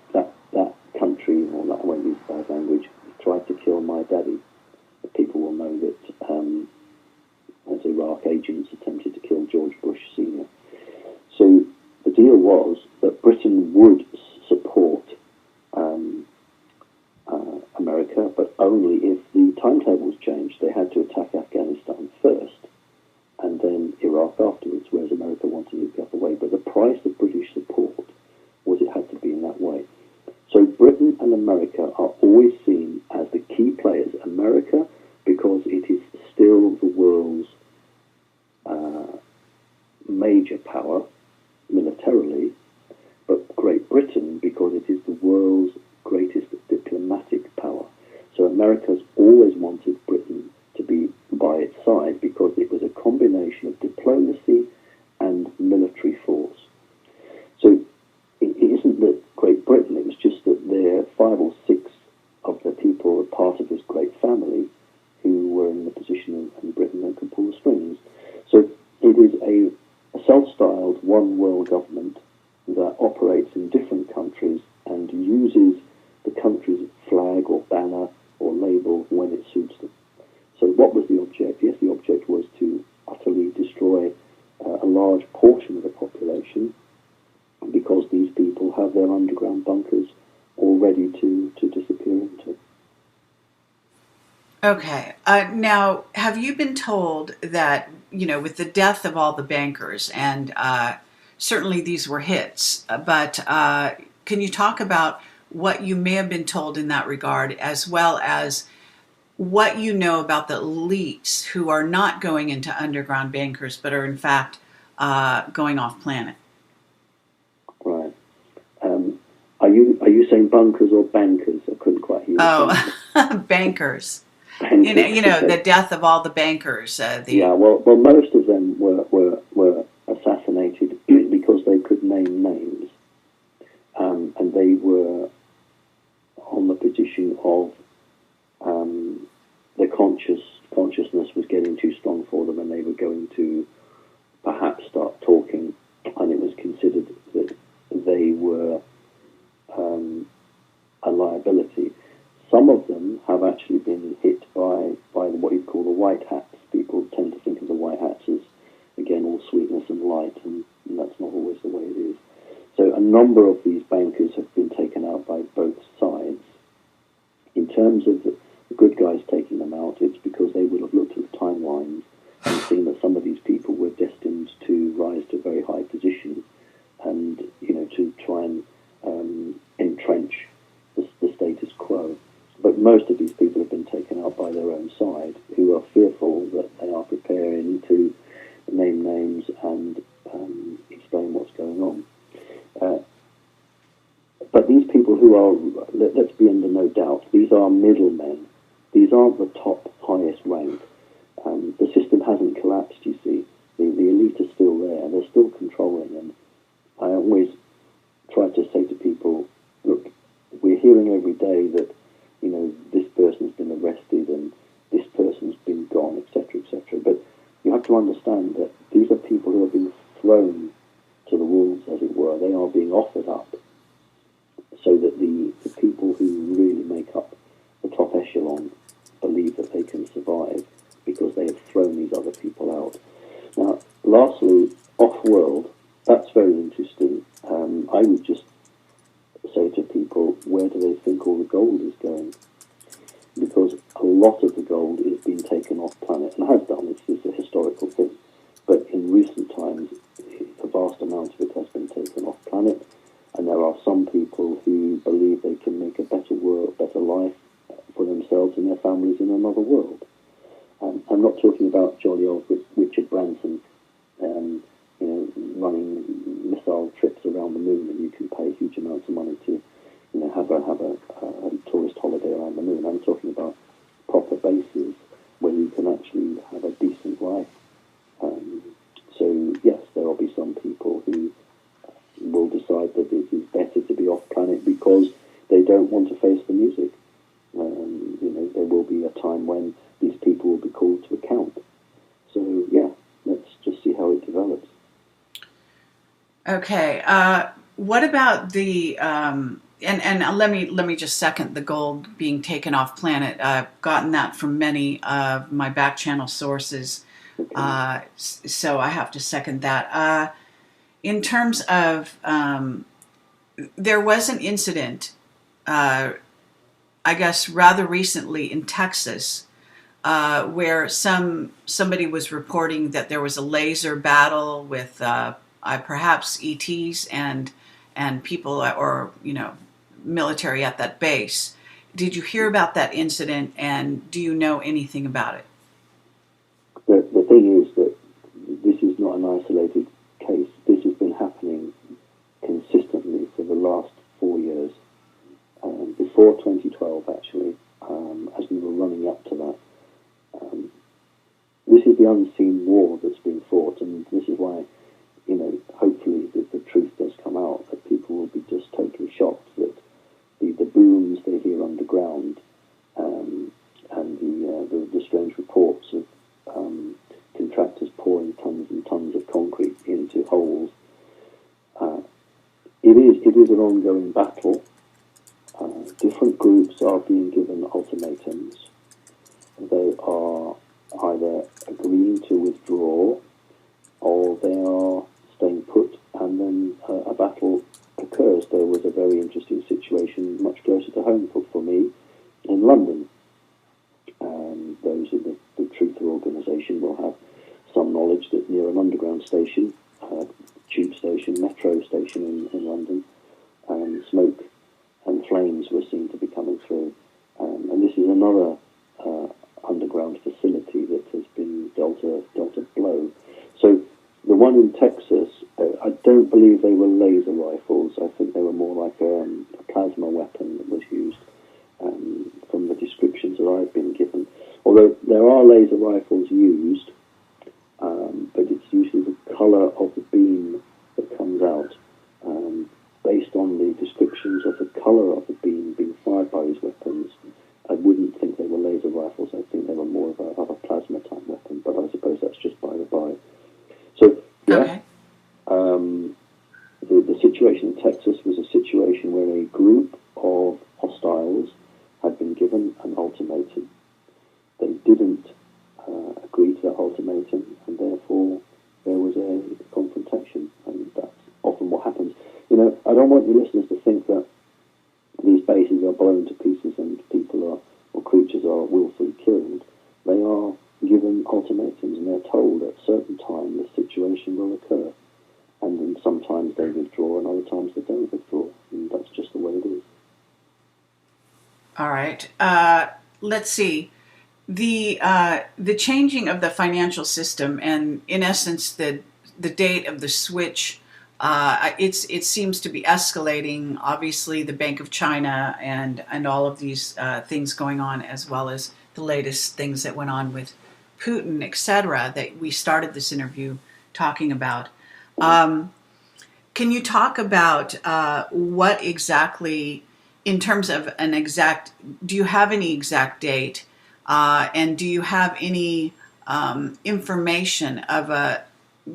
only if the timetables changed. They had to attack Afghanistan first, and then Iraq afterwards, whereas America wanted it the other way. But the price of British support was it had to be in that way. So Britain and America are always seen as the key players. America, because it is still the world's major power militarily, but Great Britain because it is the world's greatest diplomatic power. So America's always wanted Britain to be by its side because it was a combination of diplomacy and military force. So it isn't that Great Britain, it was just that there are 5 or 6 of the people who are part of this great family who were in the position in Britain that could pull the strings. So it is a self-styled one world government that operates in different countries and uses the country's flag or banner or label when it suits them. So what was the object? Yes, the object was to utterly destroy a large portion of the population because these people have their underground bunkers all ready to disappear into. Okay. Now, have you been told that, with the death of all the bankers, and certainly these were hits, but can you talk about what you may have been told in that regard, as well as what you know about the elites who are not going into underground bunkers, but are in fact going off planet? Right. Are you saying bunkers or bankers? I couldn't quite hear you. Oh, bankers. Bankers. The death of all the bankers. Yeah, well, most of them were assassinated because they could name names, and they were on the position of the consciousness was getting too strong for them, and they were going to perhaps start talking, and it was considered that they were a liability. Some of them have actually been hit by what you'd call the white hats. People tend to think of the white hats as, again, all sweetness and light, and that's not always the way it is. So a number of these bankers have been taken out by both sides. In terms of the good guys taking them out, it's because they would have looked at the timelines and seen that some of these people were destined to rise to a very high position and, to try and entrench the status quo. But most of these people have been taken out by their own side, who are fearful that they are preparing to name names and explain what's going on. But these people who are, let's be under no doubt, these are middlemen. These aren't the top, highest rank. The system hasn't collapsed, you see. The elite are still there. They're still controlling. And I always try to say to people, look, we're hearing every day that, this person's been arrested and this person's been gone, etc., etc. But you have to understand that these are people who are being thrown to the wolves, as it were. They are being offered up so that the people who really make up the top echelon believe that they can survive because they have thrown these other people out. Now, lastly, off-world, that's very interesting. I would just say to people, where do they think all the gold is going? Because a lot of the gold is being taken off planet, and has done. It's a historical thing. But in recent times, a vast amount of it has been taken off planet, and there are some people who believe they can make a better world, better life for themselves and their families in another world. I'm not talking about jolly old Richard Branson, running missile trips around the moon, and you can pay huge amounts of money to, have a tourist holiday around the moon. I'm talking about proper bases where you can actually have a decent life. So yes, there will be some people who will decide that it is better to be off planet because they don't want to face the music. There will be a time when these people will be called to account. So yeah, let's just see how it develops. Okay. What about the and let me just second the gold being taken off planet. I've gotten that from many of my back channel sources, Okay. so I have to second that. In terms of there was an incident. I guess, rather recently in Texas, where somebody was reporting that there was a laser battle with perhaps ETs and people, or military at that base. Did you hear about that incident, and do you know anything about it? The thing is that this is not an isolated case. This has been happening consistently for the last 4 years. Before 2012, actually, as we were running up to that. This is the unseen war that's being fought, and this is why, hopefully the truth does come out, that people will be just totally shocked that the booms they hear underground, and the strange reports of contractors pouring tons and tons of concrete into holes. It is an ongoing battle. Different groups are being given ultimatums. They are either agreeing to withdraw, or they are staying put, and then a battle occurs. There was a very interesting situation much closer to home for me in London. Those in the Truther organisation will have some knowledge that near an underground station, tube station, metro station in London, smoke and flames were seen to be coming through. And this is another underground facility that has been dealt a blow. So the one in Texas, I don't believe they were laser rifles. I think they were more like a plasma weapon that was used, from the descriptions that I've been given. Although there are laser rifles used, but it's usually the colour of the beam that comes out. Based on the descriptions of the colour of the beam being fired by these weapons, I wouldn't think they were laser rifles. I think they were more of a plasma type weapon, but I suppose that's just by the by. So, yeah, Okay. The situation in Texas was a situation where a group of hostiles had been given an ultimatum. They didn't agree to that ultimatum, and therefore there was a confrontation, and that's often what happens. I don't want your listeners to think that these bases are blown to pieces and people or creatures are willfully killed. They are given ultimatums, and they're told at a certain time this situation will occur. And then sometimes they withdraw, and other times they don't withdraw. And that's just the way it is. All right. Let's see. The changing of the financial system, and in essence the date of the switch, it seems to be escalating. Obviously, the Bank of China and all of these things going on, as well as the latest things that went on with Putin, etc., that we started this interview talking about. Can you talk about what exactly, in terms of an exact, do you have any exact date, and do you have any information of a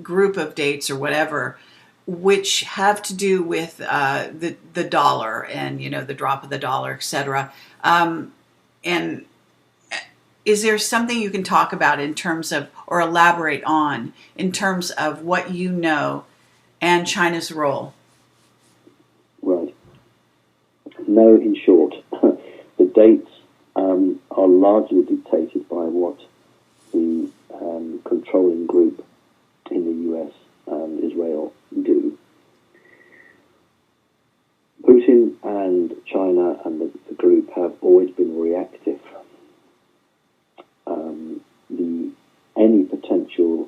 group of dates or whatever which have to do with the dollar and the drop of the dollar, etc.? And is there something you can talk about in terms of, or elaborate on, in terms of what you know and China's role? Right. No, in short, the dates are largely dictated by what the controlling group in the US and Israel do. Putin and China and the group have always been reactive. Any potential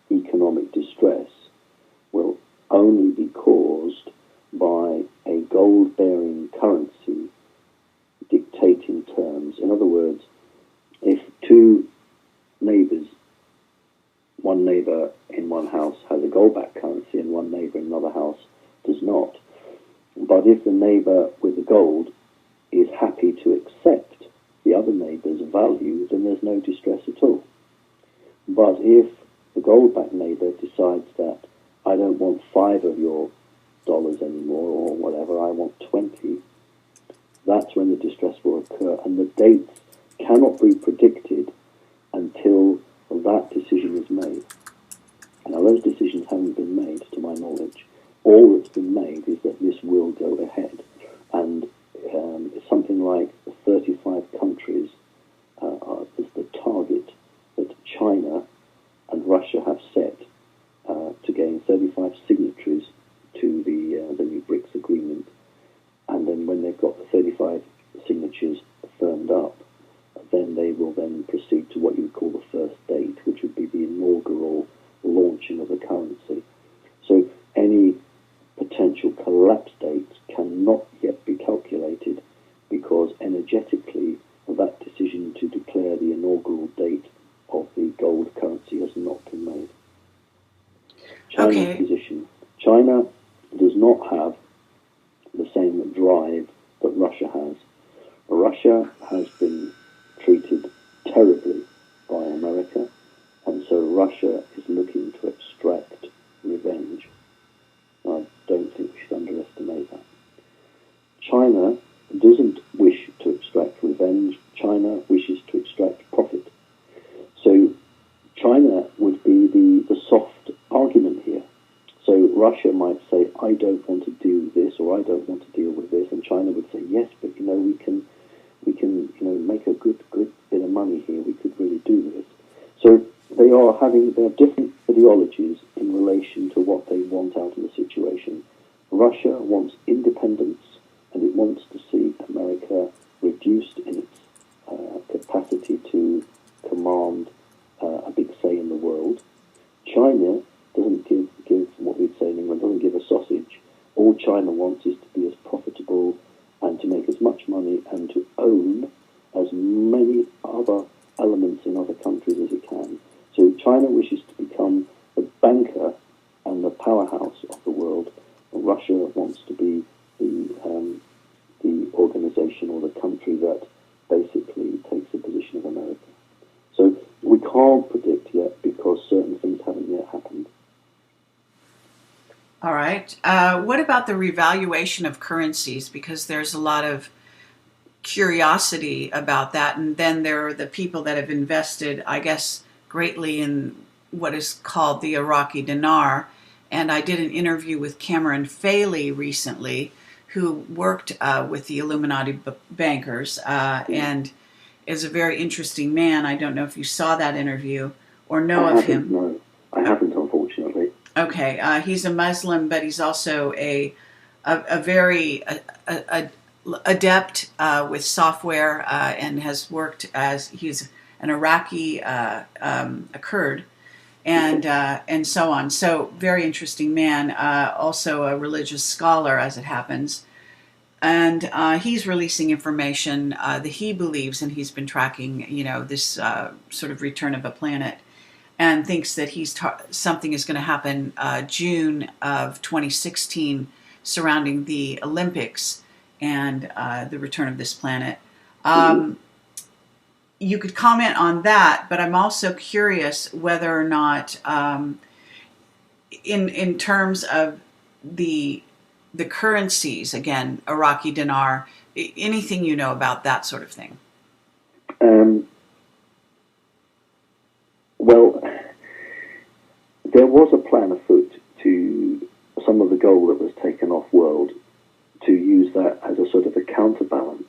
economic distress will only be caused by a gold-bearing currency dictating terms. In other words, if two neighbours, one neighbour in one house has a gold-backed currency and one neighbour in another house does not, but if the neighbour with the gold is happy to accept the other neighbour's value, then there's no distress at all. But if the gold-backed neighbour decides that I don't want 5 of your dollars anymore or whatever, I want 20, that's when the distress will occur, and the dates cannot be predicted until that decision is made. Now, those decisions haven't been made, to my knowledge. All that's been made is that this will go ahead, and it's something like the 31st will then proceed to what you would call the first date, which would be the inaugural launching of the currency. So any potential collapse dates cannot yet be calculated because energetically that decision to declare the inaugural date of the gold currency has not been made. China's position. China does not have the same drive that Russia has. Russia has been treated terribly by America, and so Russia is looking to extract revenge. I don't think we should underestimate that. China doesn't wish to extract revenge. China wishes to extract profit. So China would be the soft argument here. So Russia might say, I don't want to do this, or I don't want to deal with this, and China would say, yes, but we can make a good bit of money here. We could really do this. So they have different ideologies in relation to what they want out of the situation. Russia wants independence, and it wants to see America reduced in its capacity to command a big say in the world. China doesn't give what we'd say in England, doesn't give a sausage. All China wants is to be as profitable and to make as much money and to own as many other elements in other countries as it can. So China wishes to become the banker and the powerhouse of the world. And Russia wants to be the organization or the country that basically takes the position of America. So we can't predict yet because certain things haven't yet happened. All right. What about the revaluation of currencies? Because there's a lot of curiosity about that. And then there are the people that have invested, I guess, greatly in what is called the Iraqi dinar. And I did an interview with Cameron Faley recently, who worked with the Illuminati bankers and is a very interesting man. I don't know if you saw that interview or know of him. No, I haven't, unfortunately. Okay, he's a Muslim, but he's also a very adept with software and has worked as he's an Iraqi a Kurd and so on. So very interesting man, also a religious scholar as it happens. And he's releasing information that he believes, and he's been tracking, this sort of return of a planet, and thinks that something is going to happen June of 2016 surrounding the Olympics and the return of this planet. You could comment on that, but I'm also curious whether or not, in terms of the currencies, again, Iraqi dinar, anything you know about that sort of thing? Well, there was a plan afoot to some of the gold that was taken off world to use that as a sort of a counterbalance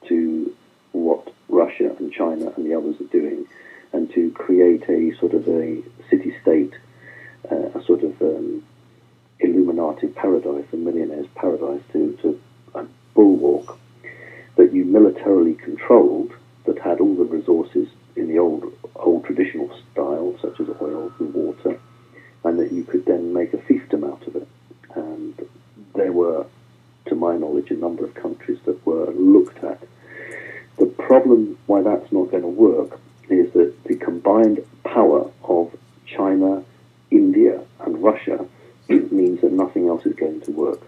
to what Russia and China and the others are doing, and to create a sort of a city-state, a sort of Illuminati paradise, a millionaire's paradise, to a bulwark that you militarily controlled, that had all the resources in the old traditional style, such as oil and water, and that you could then make a fiefdom out of it. And there were, to my knowledge, a number of countries that were looked at. The problem why that's not going to work is that the combined power of China, India, and Russia means that nothing else is going to work.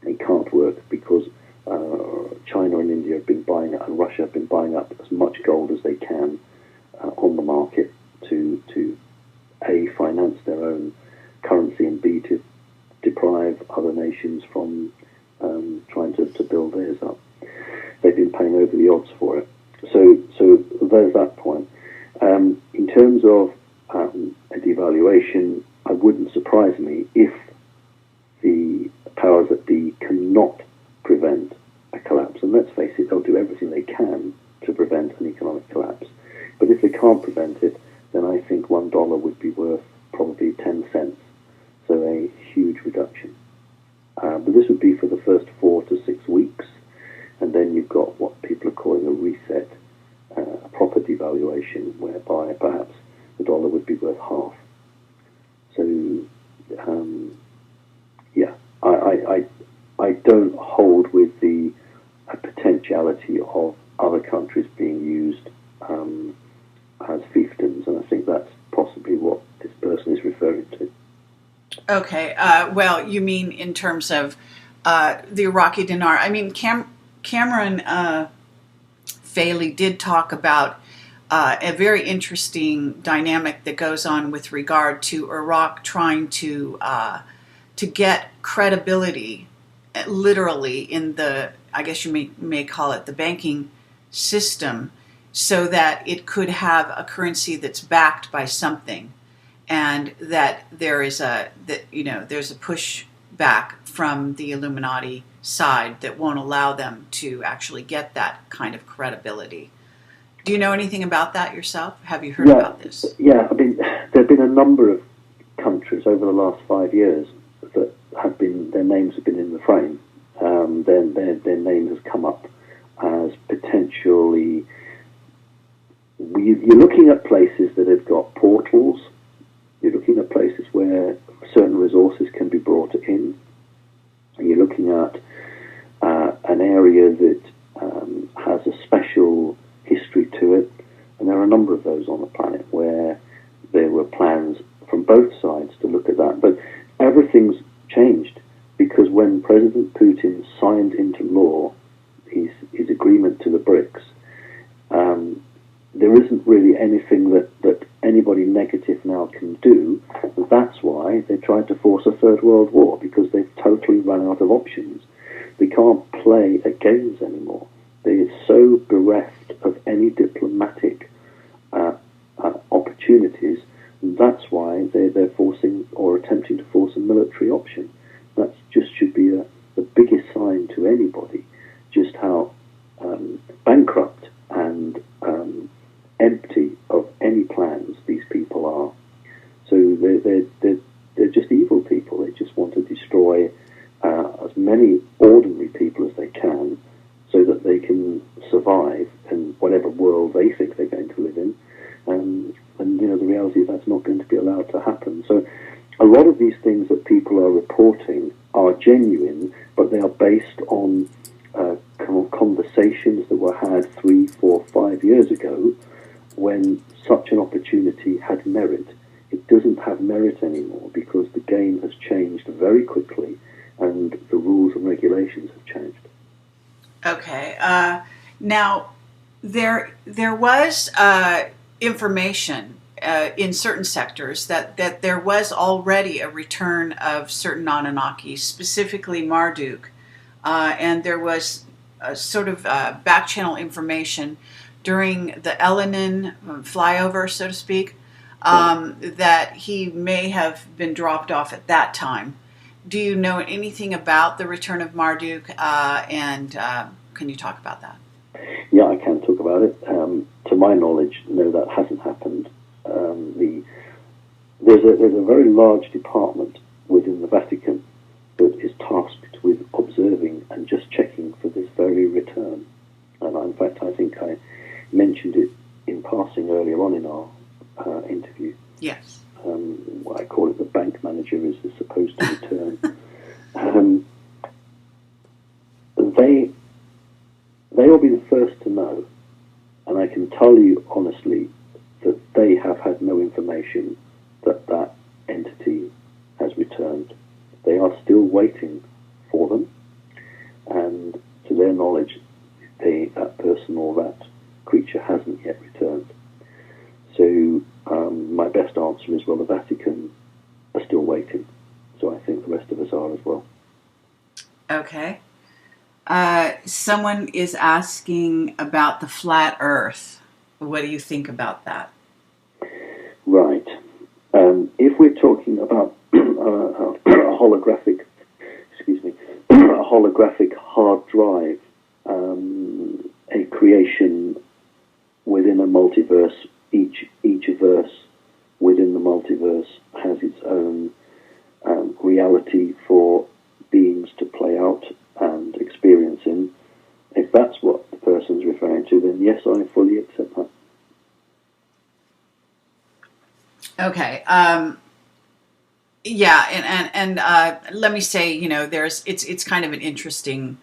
It can't work because China and India have been buying up, and Russia have been buying up as much gold as they can on the market to A, finance their own currency, and B, to deprive other nations from trying to build theirs up. They've been paying over the odds for it. So there's that point. In terms of a devaluation, it wouldn't surprise me if the powers that be cannot prevent a collapse. And let's face it, they'll do everything they can to prevent an economic collapse. But if they can't prevent it, then I think $1 would be worth probably 10 cents. So a huge reduction. But this would be for the first 4 to 6 weeks. And then you've got what people are calling a reset, a proper devaluation, whereby perhaps the dollar would be worth half. So, yeah, I don't hold with the potentiality of other countries being used as fiefdoms, and I think that's possibly what this person is referring to. Okay. Well, you mean in terms of the Iraqi dinar? I mean, Cameron Faley did talk about a very interesting dynamic that goes on with regard to Iraq trying to get credibility, literally in the, I guess you may call it the banking system, so that it could have a currency that's backed by something, and that there's a pushback from the Illuminati side that won't allow them to actually get that kind of credibility. Do you know anything about that yourself? Have you heard about this? Yeah, I mean, there have been a number of countries over the last 5 years that have been, their names have been in the frame. Their name has come up as potentially, you're looking at places that have got portals, you're looking at places where certain resources can be brought in, and you're looking at an area that has a special history to it, and there are a number of those on the planet where there were plans from both sides to look at that. But everything's changed, because when President Putin signed into law his agreement to the BRICS, there isn't really anything that anybody negative now can do. That's why they tried to force a third world war, because they've totally run out of options. They can't play at games anymore. They're so bereft of any diplomatic opportunities. That's why they're forcing or attempting to force a military option. That just should be the biggest sign to anybody just how bankrupt and empty of any plans these people are. So they're just evil people. They just want to destroy as many ordinary people as they can, so that they can survive in whatever world they think they're going to live in. And the reality is that's not going to be allowed to happen. So a lot of these things that people are reporting are genuine, but they are based on conversations that were had 3, 4, 5 years ago, when such an opportunity had merit. It doesn't have merit anymore, because the game has changed very quickly and the rules and regulations have changed. Okay. Now, there was information in certain sectors that there was already a return of certain Anunnaki, specifically Marduk, and there was a sort of back channel information during the LYNN flyover, so to speak, that he may have been dropped off at that time. Do you know anything about the return of Marduk, and can you talk about that? Yeah, I can talk about it. To my knowledge, no, that hasn't happened. There's a very large department within the Vatican that is tasked with observing and just checking for this very return. And in fact, I think I mentioned it in passing earlier on in our interview. Yes. I call it the bank manager is supposed to return. They will be the first to know, and I can tell you honestly that they have had no information that entity has returned. They are still waiting for them, and to their knowledge, that person or that creature hasn't yet returned. So my best answer is, well, the Vatican are still waiting. So I think the rest of us are as well. Okay. Someone is asking about the flat Earth. What do you think about that? Right. If we're talking about a holographic hard drive, a creation within a multiverse, each verse within the multiverse has its own reality for beings to play out and experience in. If that's what the person's referring to, then yes, I fully accept that. Okay. Yeah, and let me say, it's kind of an interesting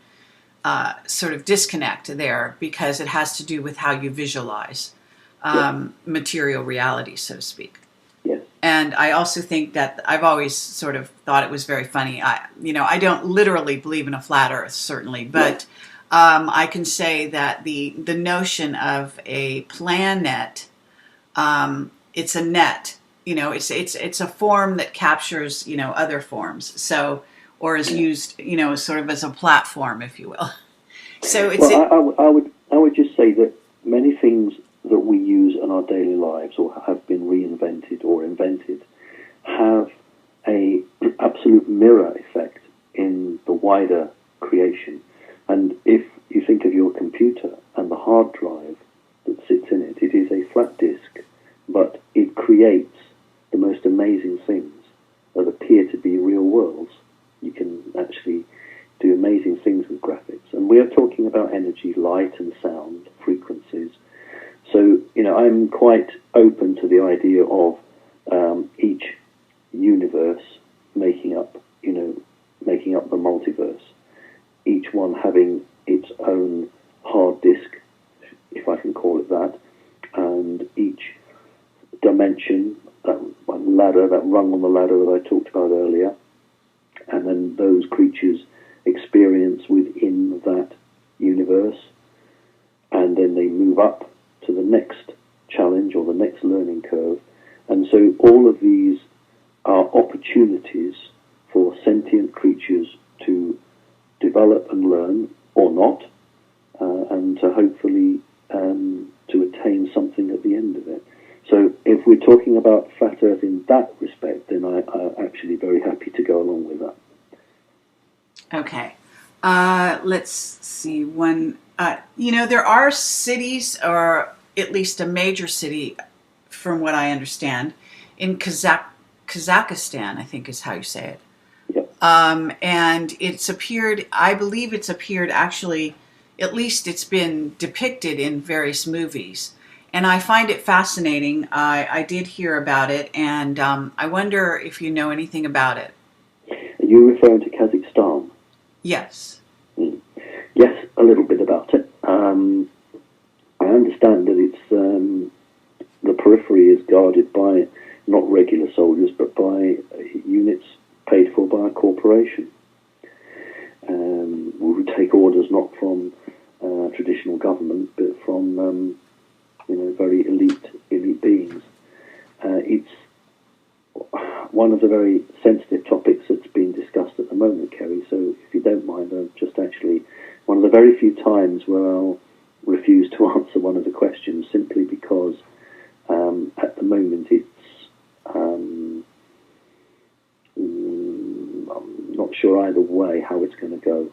sort of disconnect there because it has to do with how you visualize material reality, so to speak. Yes. And I also think that I've always sort of thought it was very funny. I don't literally believe in a flat Earth, certainly, but I can say that the notion of a planet, it's a net. It's a form that captures other forms. So, or is used sort of as a platform, if you will. So it's well, I would just say that many things that we use in our daily lives or have been reinvented or invented have a absolute mirror effect in the wider creation. And if you think of your computer and the hard drive that sits in it, it is a flat disk, but it creates the most amazing things that appear to be real worlds. You can actually do amazing things with graphics. And we are talking about energy, light and sound, frequencies. So, I'm quite open to the idea of each universe making up the multiverse. Each one having its own hard disk, if I can call it that, and each dimension, that ladder, that rung on the ladder that I talked about earlier, and then those creatures experience within that universe, and then they move up to the next challenge or the next learning curve. And so all of these are opportunities for sentient creatures to develop and learn, or not, and to hopefully to attain something at the end of it. So if we're talking about flat Earth in that respect, then I'm actually very happy to go along with that. Okay. Let's see. There are cities, or at least a major city, from what I understand, in Kazakhstan, I think is how you say it. Yep. And I believe it's appeared actually, at least it's been depicted in various movies. And I find it fascinating. I did hear about it, and I wonder if you know anything about it. Are you referring to Kazakhstan? Yes. Yes, a little bit about it. I understand that it's the periphery is guarded by not regular soldiers, but by units paid for by a corporation. We would take orders not from traditional government, but from very elite beings. It's one of the very sensitive topics that's being discussed at the moment, Kerry. So if you don't mind, I'm just actually one of the very few times where I'll refuse to answer one of the questions, simply because at the moment it's I'm not sure either way how it's going to go.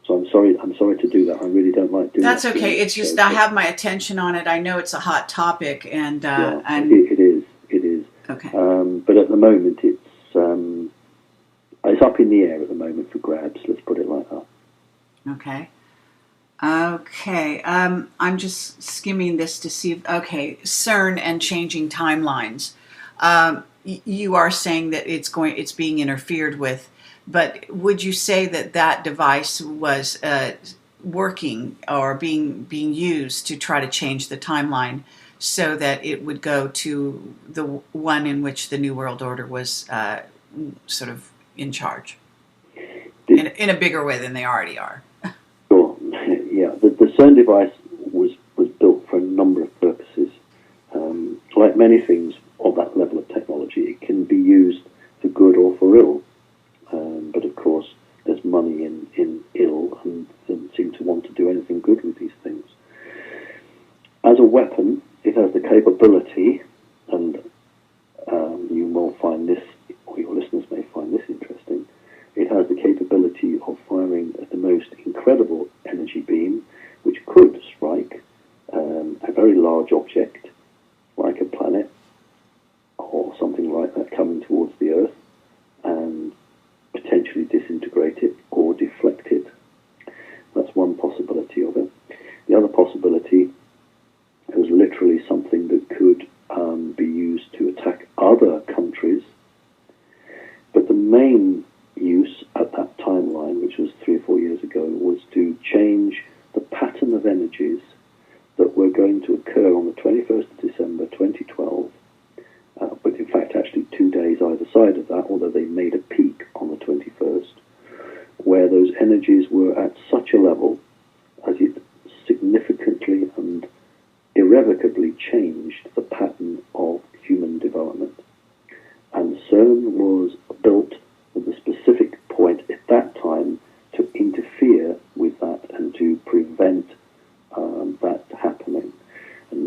So I'm sorry to do that. I really don't like doing that. That's okay. It's just I have my attention on it. I know it's a hot topic, and it is. Okay. But at the moment it's up in the air at the moment for grabs. Let's put it like that. Okay. Okay. I'm just skimming this to see. Okay, CERN and changing timelines. You are saying that it's being interfered with, but would you say that device was working or being used to try to change the timeline so that it would go to the one in which the New World Order was sort of in charge in a bigger way than they already are? Sure. Yeah. The CERN device was built for a number of purposes. Like many things of that level of technology, it can be used for good or for ill. But of course, there's money in ill, and doesn't seem to want to do anything good with these things. As a weapon, it has the capability, and you will find this, or your listeners may find this interesting, it has the capability of firing the most incredible energy beam, which could strike a very large object, like a planet, or something like that coming towards the Earth, and potentially disintegrate it or deflect it. That's one possibility of it. The other possibility is literally something that could be used to attack other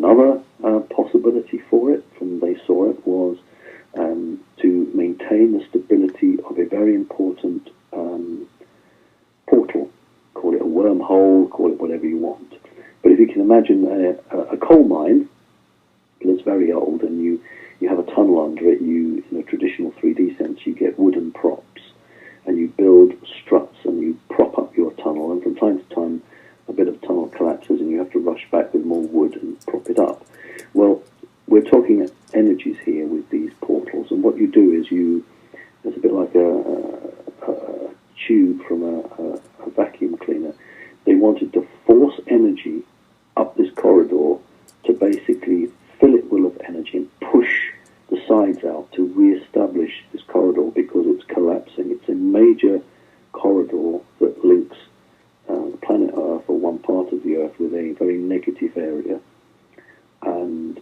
another possibility for it, from they saw it, was to maintain the stability of a very important portal. Call it a wormhole, call it whatever you want. But if you can imagine a coal mine that's very old, and you have a tunnel under it, in a traditional 3D sense, you get wooden props, and you build struts, and you prop up your tunnel, and from time to time, a bit of tunnel collapses, and you have to rush back with more wood and prop it up. Well, we're talking energies here with these portals, and what you do is it's a bit like a tube from a vacuum cleaner. They wanted to force energy up this corridor to basically fill it full of energy and push the sides out to re-establish this corridor, because it's collapsing. It's a major corridor that links the planet Earth, or one part of the Earth, with a very negative area. And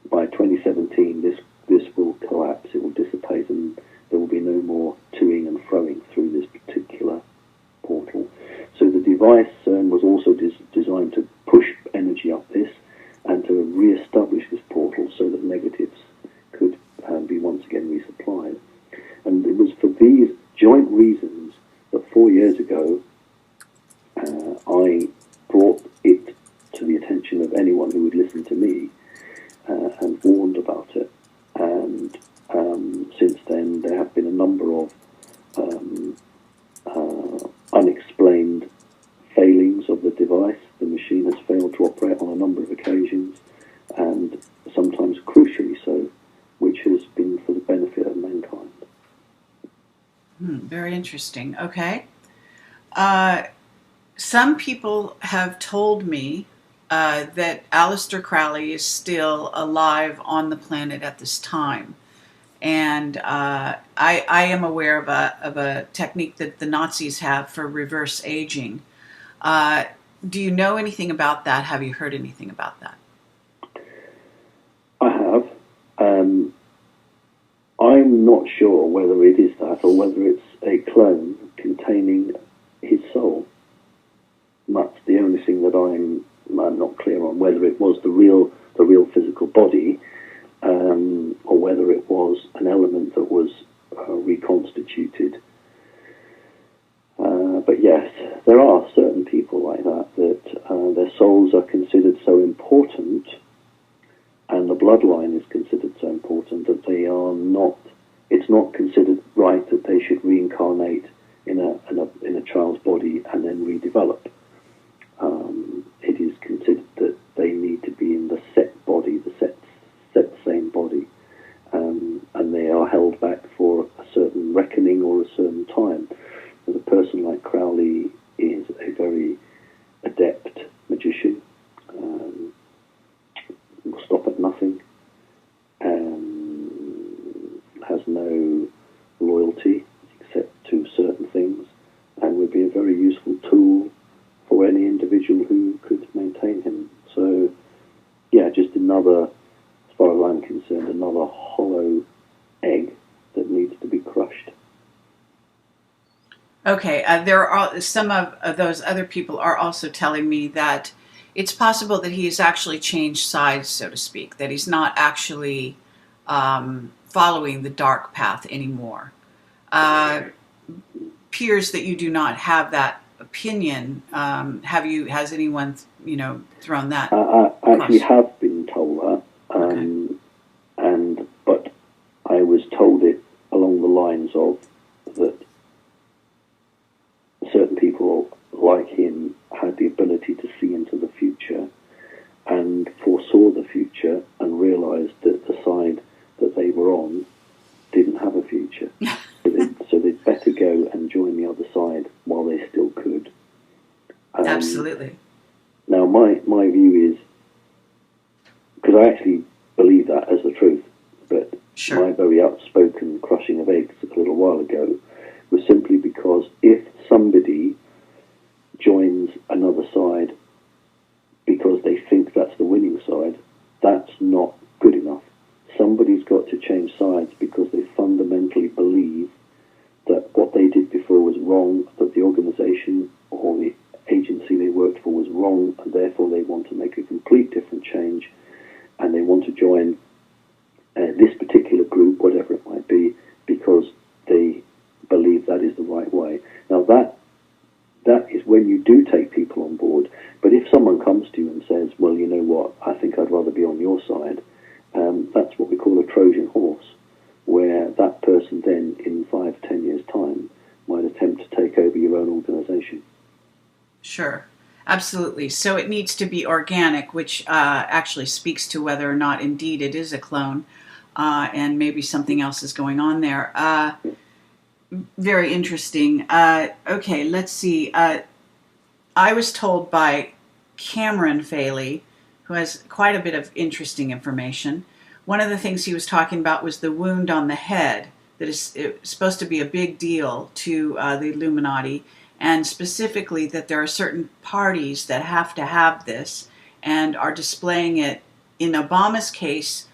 by 2017, this will collapse, it will dissipate, and there will be no more toing and froing through this particular portal. So the device CERN was also designed to push energy up this and to re-establish this portal so that negatives could be once again resupplied. And it was for these joint reasons that 4 years ago I brought it to the attention of anyone who would listen to me and warned about it. And since then there have been a number of unexplained failings of the device. The machine has failed to operate on a number of occasions, and sometimes crucially so, which has been for the benefit of mankind. Very interesting. Okay. Some people have told me that Aleister Crowley is still alive on the planet at this time. And I am aware of a technique that the Nazis have for reverse aging. Do you know anything about that? Have you heard anything about that? I have. I'm not sure whether it is that or whether it's a clone containing his soul. That's the only thing that I'm not clear on, whether it was the real physical body, or whether it was an element that was reconstituted. But yes, there are certain people like that their souls are considered so important, and the bloodline is considered so important, that they are not. It's not considered right that they should reincarnate in a child's body and then redevelop. It is considered that they need to be in the set body, the set same body, and they are held back for a certain reckoning or a certain time. As a person like Crowley is a very adept magician, will stop at nothing, has no loyalty except to certain things, and would be a very useful tool for any individual who could maintain him. So, yeah, just another, as far as I'm concerned, another hollow egg that needs to be crushed. Okay, there are some of those other people are also telling me that it's possible that he has actually changed sides, so to speak, that he's not actually following the dark path anymore. Appears that you do not have that opinion. Has anyone, thrown that? I actually have been told that, but I was told it along the lines of that certain people like him had the ability to see into the future and foresaw the future and realised that the side that they were on didn't have a future. So they'd better go and join the other side while they still could. Absolutely. Now, my view is, because I actually believe that as the truth, but sure. My very outspoken crushing of eggs a little while ago was simply because if somebody joins another side because they think that's the winning side, that's not good enough. Somebody's got to change sides because they fundamentally believe that what they did before was wrong, that the organisation or the agency they worked for was wrong, and therefore they want to make a complete different change when you do take people on board. But if someone comes to you and says, well, you know what, I think I'd rather be on your side, that's what we call a Trojan horse, where that person then, in 5, 10 years' time, might attempt to take over your own organization. Sure. Absolutely. So it needs to be organic, which actually speaks to whether or not indeed it is a clone, and maybe something else is going on there. Very interesting. Okay, let's see. I was told by Cameron Faley, who has quite a bit of interesting information. One of the things he was talking about was the wound on the head, that is supposed to be a big deal to the Illuminati, and specifically that there are certain parties that have to have this and are displaying it, in Obama's case,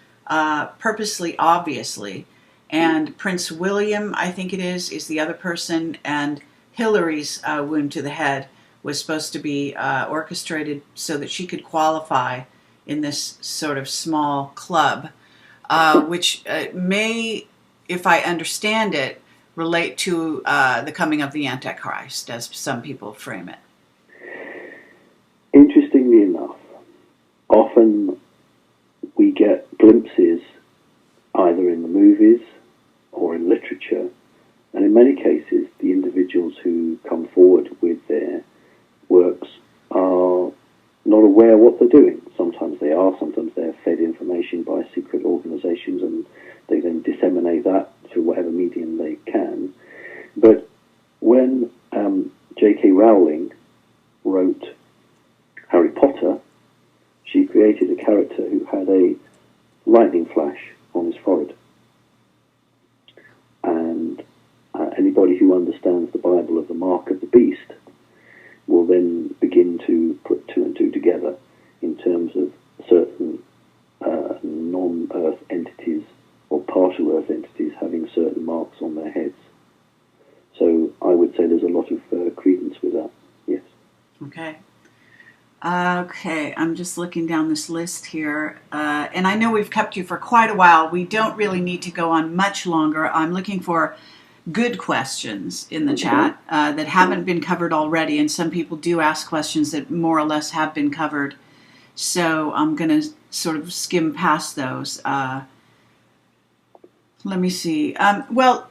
purposely, obviously. And Prince William, I think it is the other person, and Hillary's wound to the head was supposed to be orchestrated so that she could qualify in this sort of small club, which may, if I understand it, relate to the coming of the Antichrist, as some people frame it. Interestingly enough, often we get glimpses either in the movies or in literature, and in many cases the individuals who come forward with their works are not aware what they're doing. Sometimes they are, sometimes they're fed information by secret organizations and they then disseminate that through whatever medium they can. But when J.K. Rowling wrote Harry Potter, she created a character who had a lightning flash on his forehead. And anybody who understands the Bible of the mark of the beast will then begin to put two and two together in terms of certain non-Earth entities or partial Earth entities having certain marks on their heads. So I would say there's a lot of credence with that, yes. Okay. Okay, I'm just looking down this list here, and I know we've kept you for quite a while. We don't really need to go on much longer. I'm looking for good questions in the chat that haven't been covered already, and some people do ask questions that more or less have been covered. So I'm going to sort of skim past those. Let me see. Well,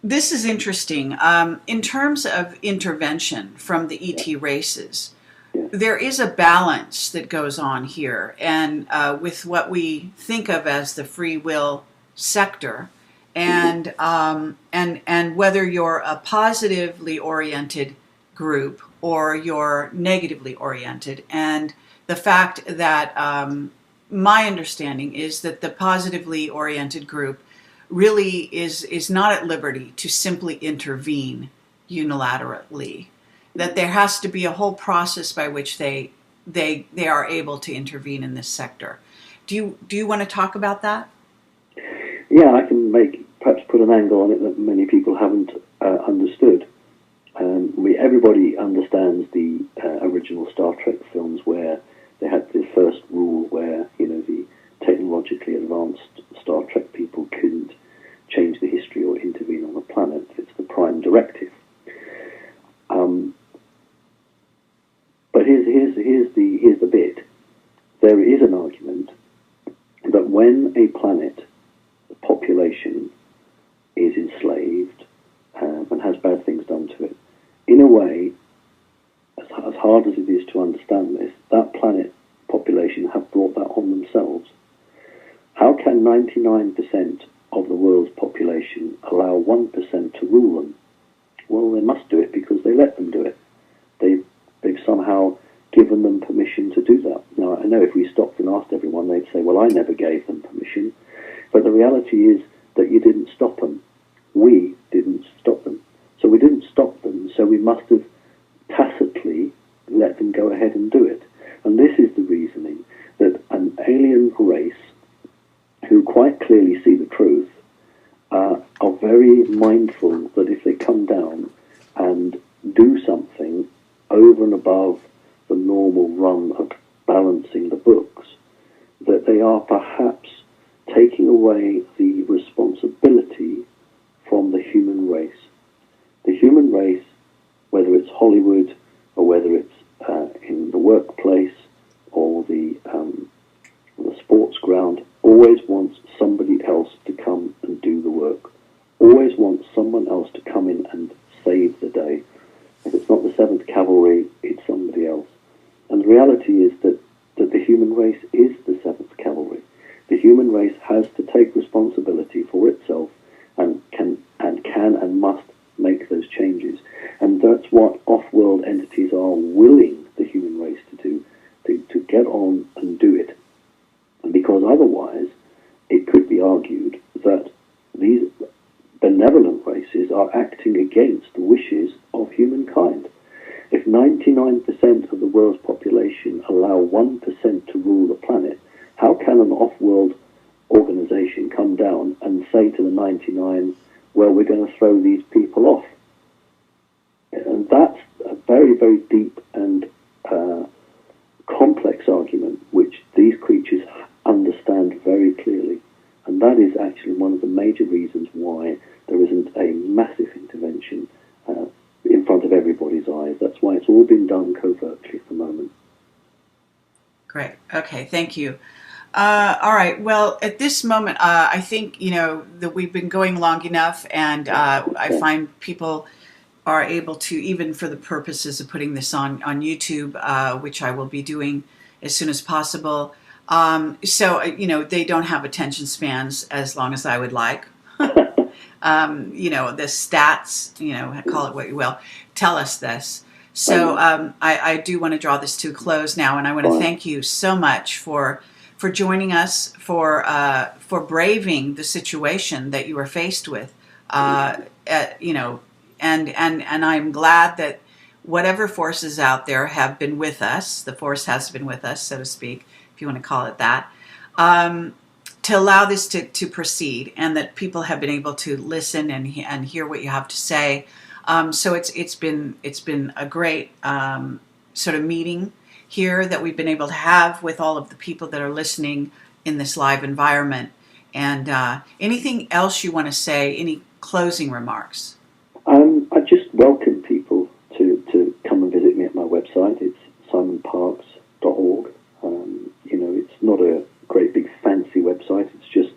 this is interesting. In terms of intervention from the ET races, there is a balance that goes on here, and with what we think of as the free will sector, and whether you're a positively oriented group or you're negatively oriented, and the fact that my understanding is that the positively oriented group really is not at liberty to simply intervene unilaterally. That there has to be a whole process by which they are able to intervene in this sector. Do you want to talk about that? Yeah, I can perhaps put an angle on it that many people haven't understood. Everybody understands the original Star Trek films where they had the first rule where, the technologically advanced Star Trek people couldn't change the history or intervene on the planet. It's the Prime Directive. But here's the bit. There is an argument that when a planet, the population, is enslaved and has bad things done to it, in a way, as hard as it is to understand this, that planet population have brought that on themselves. How can 99% of the world's population allow 1% to rule them? Well, they must do it because they let them do it. They've somehow given them permission to do that. Now, I know if we stopped and asked everyone, they'd say, well, I never gave them permission. But the reality is that you didn't stop them. We didn't stop them. So we didn't stop them, so we must have tacitly let them go ahead and do it. And this is the reasoning that an alien race who quite clearly see the truth are very mindful that if they come down and do something over and above the normal run of balancing the books, that they are perhaps taking away the responsibility from the human race. The human race, whether it's Hollywood or whether it's in the workplace or the sports ground, always wants somebody else to come and do the work. Always wants someone else to come in and save the day. If it's not the 7th Cavalry, it's somebody else. And the reality is that the human race is the 7th Cavalry. The human race has to take responsibility for itself and can and must make those changes. And that's what off-world entities are willing the human race to do, to get on and do it. Because otherwise, it could be argued that these benevolent races are acting against the wishes of humankind. If 99% of the world's population allow 1% to rule the planet, how can an off-world organization come down and say to the 99, well, we're going to throw these people off? And that's a very, very deep and complex argument, which these creatures understand very clearly. And that is actually one of the major reasons why there isn't a massive intervention in front of everybody's eyes. That's why it's all been done covertly at the moment. Great. Okay, thank you. All right. Well, at this moment, I think, that we've been going long enough, and I find people are able to, even for the purposes of putting this on YouTube, which I will be doing as soon as possible. So, they don't have attention spans as long as I would like. The stats, call it what you will, tell us this. So I do want to draw this to a close now, and I want to thank you so much for joining us, for braving the situation that you were faced with, and I'm glad that whatever forces out there have been with us. The force has been with us, so to speak, if you want to call it that, to allow this to proceed, and that people have been able to listen and hear what you have to say. So it's been a great sort of meeting here that we've been able to have with all of the people that are listening in this live environment. And anything else you want to say? Any closing remarks? I just welcome people to come and visit me at my website. It's simonparks.org. It's not a great big fancy website. It's just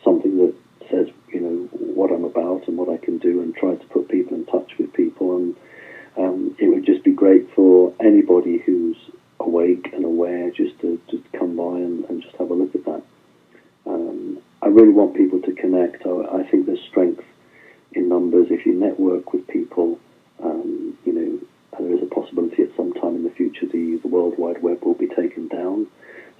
something that says, what I'm about and what I can do, and tries to put people in touch with people. And it would just be great for anybody who's awake and aware just to come by and just have a look at that. I really want people to connect. I think there's strength in numbers. If you network with people, there is a possibility at some time in the future the World Wide Web will be taken down.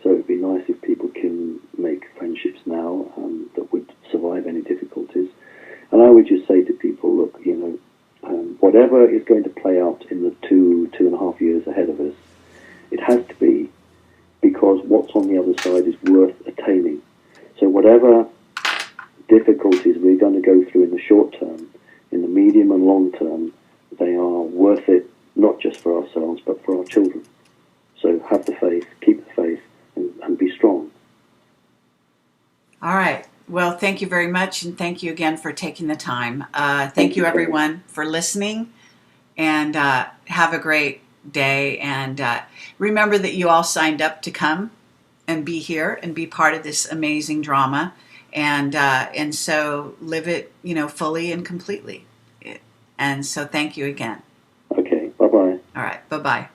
So it would be nice if people can make friendships now that would survive any difficulties. And I would just say to people, look, whatever is going to play out in the 2.5 years ahead of us, it has to be because what's on the other side is worth attaining. So whatever difficulties we're going to go through in the short term, in the medium and long term, they are worth it, not just for ourselves, but for our children. So have the faith, keep the faith, and be strong. All right. Well, thank you very much, and thank you again for taking the time. Thank you, everyone, for listening, and have a great day. And remember that you all signed up to come and be here and be part of this amazing drama, and so live it, fully and completely. And so thank you again. Okay. Bye-bye. All right. Bye-bye.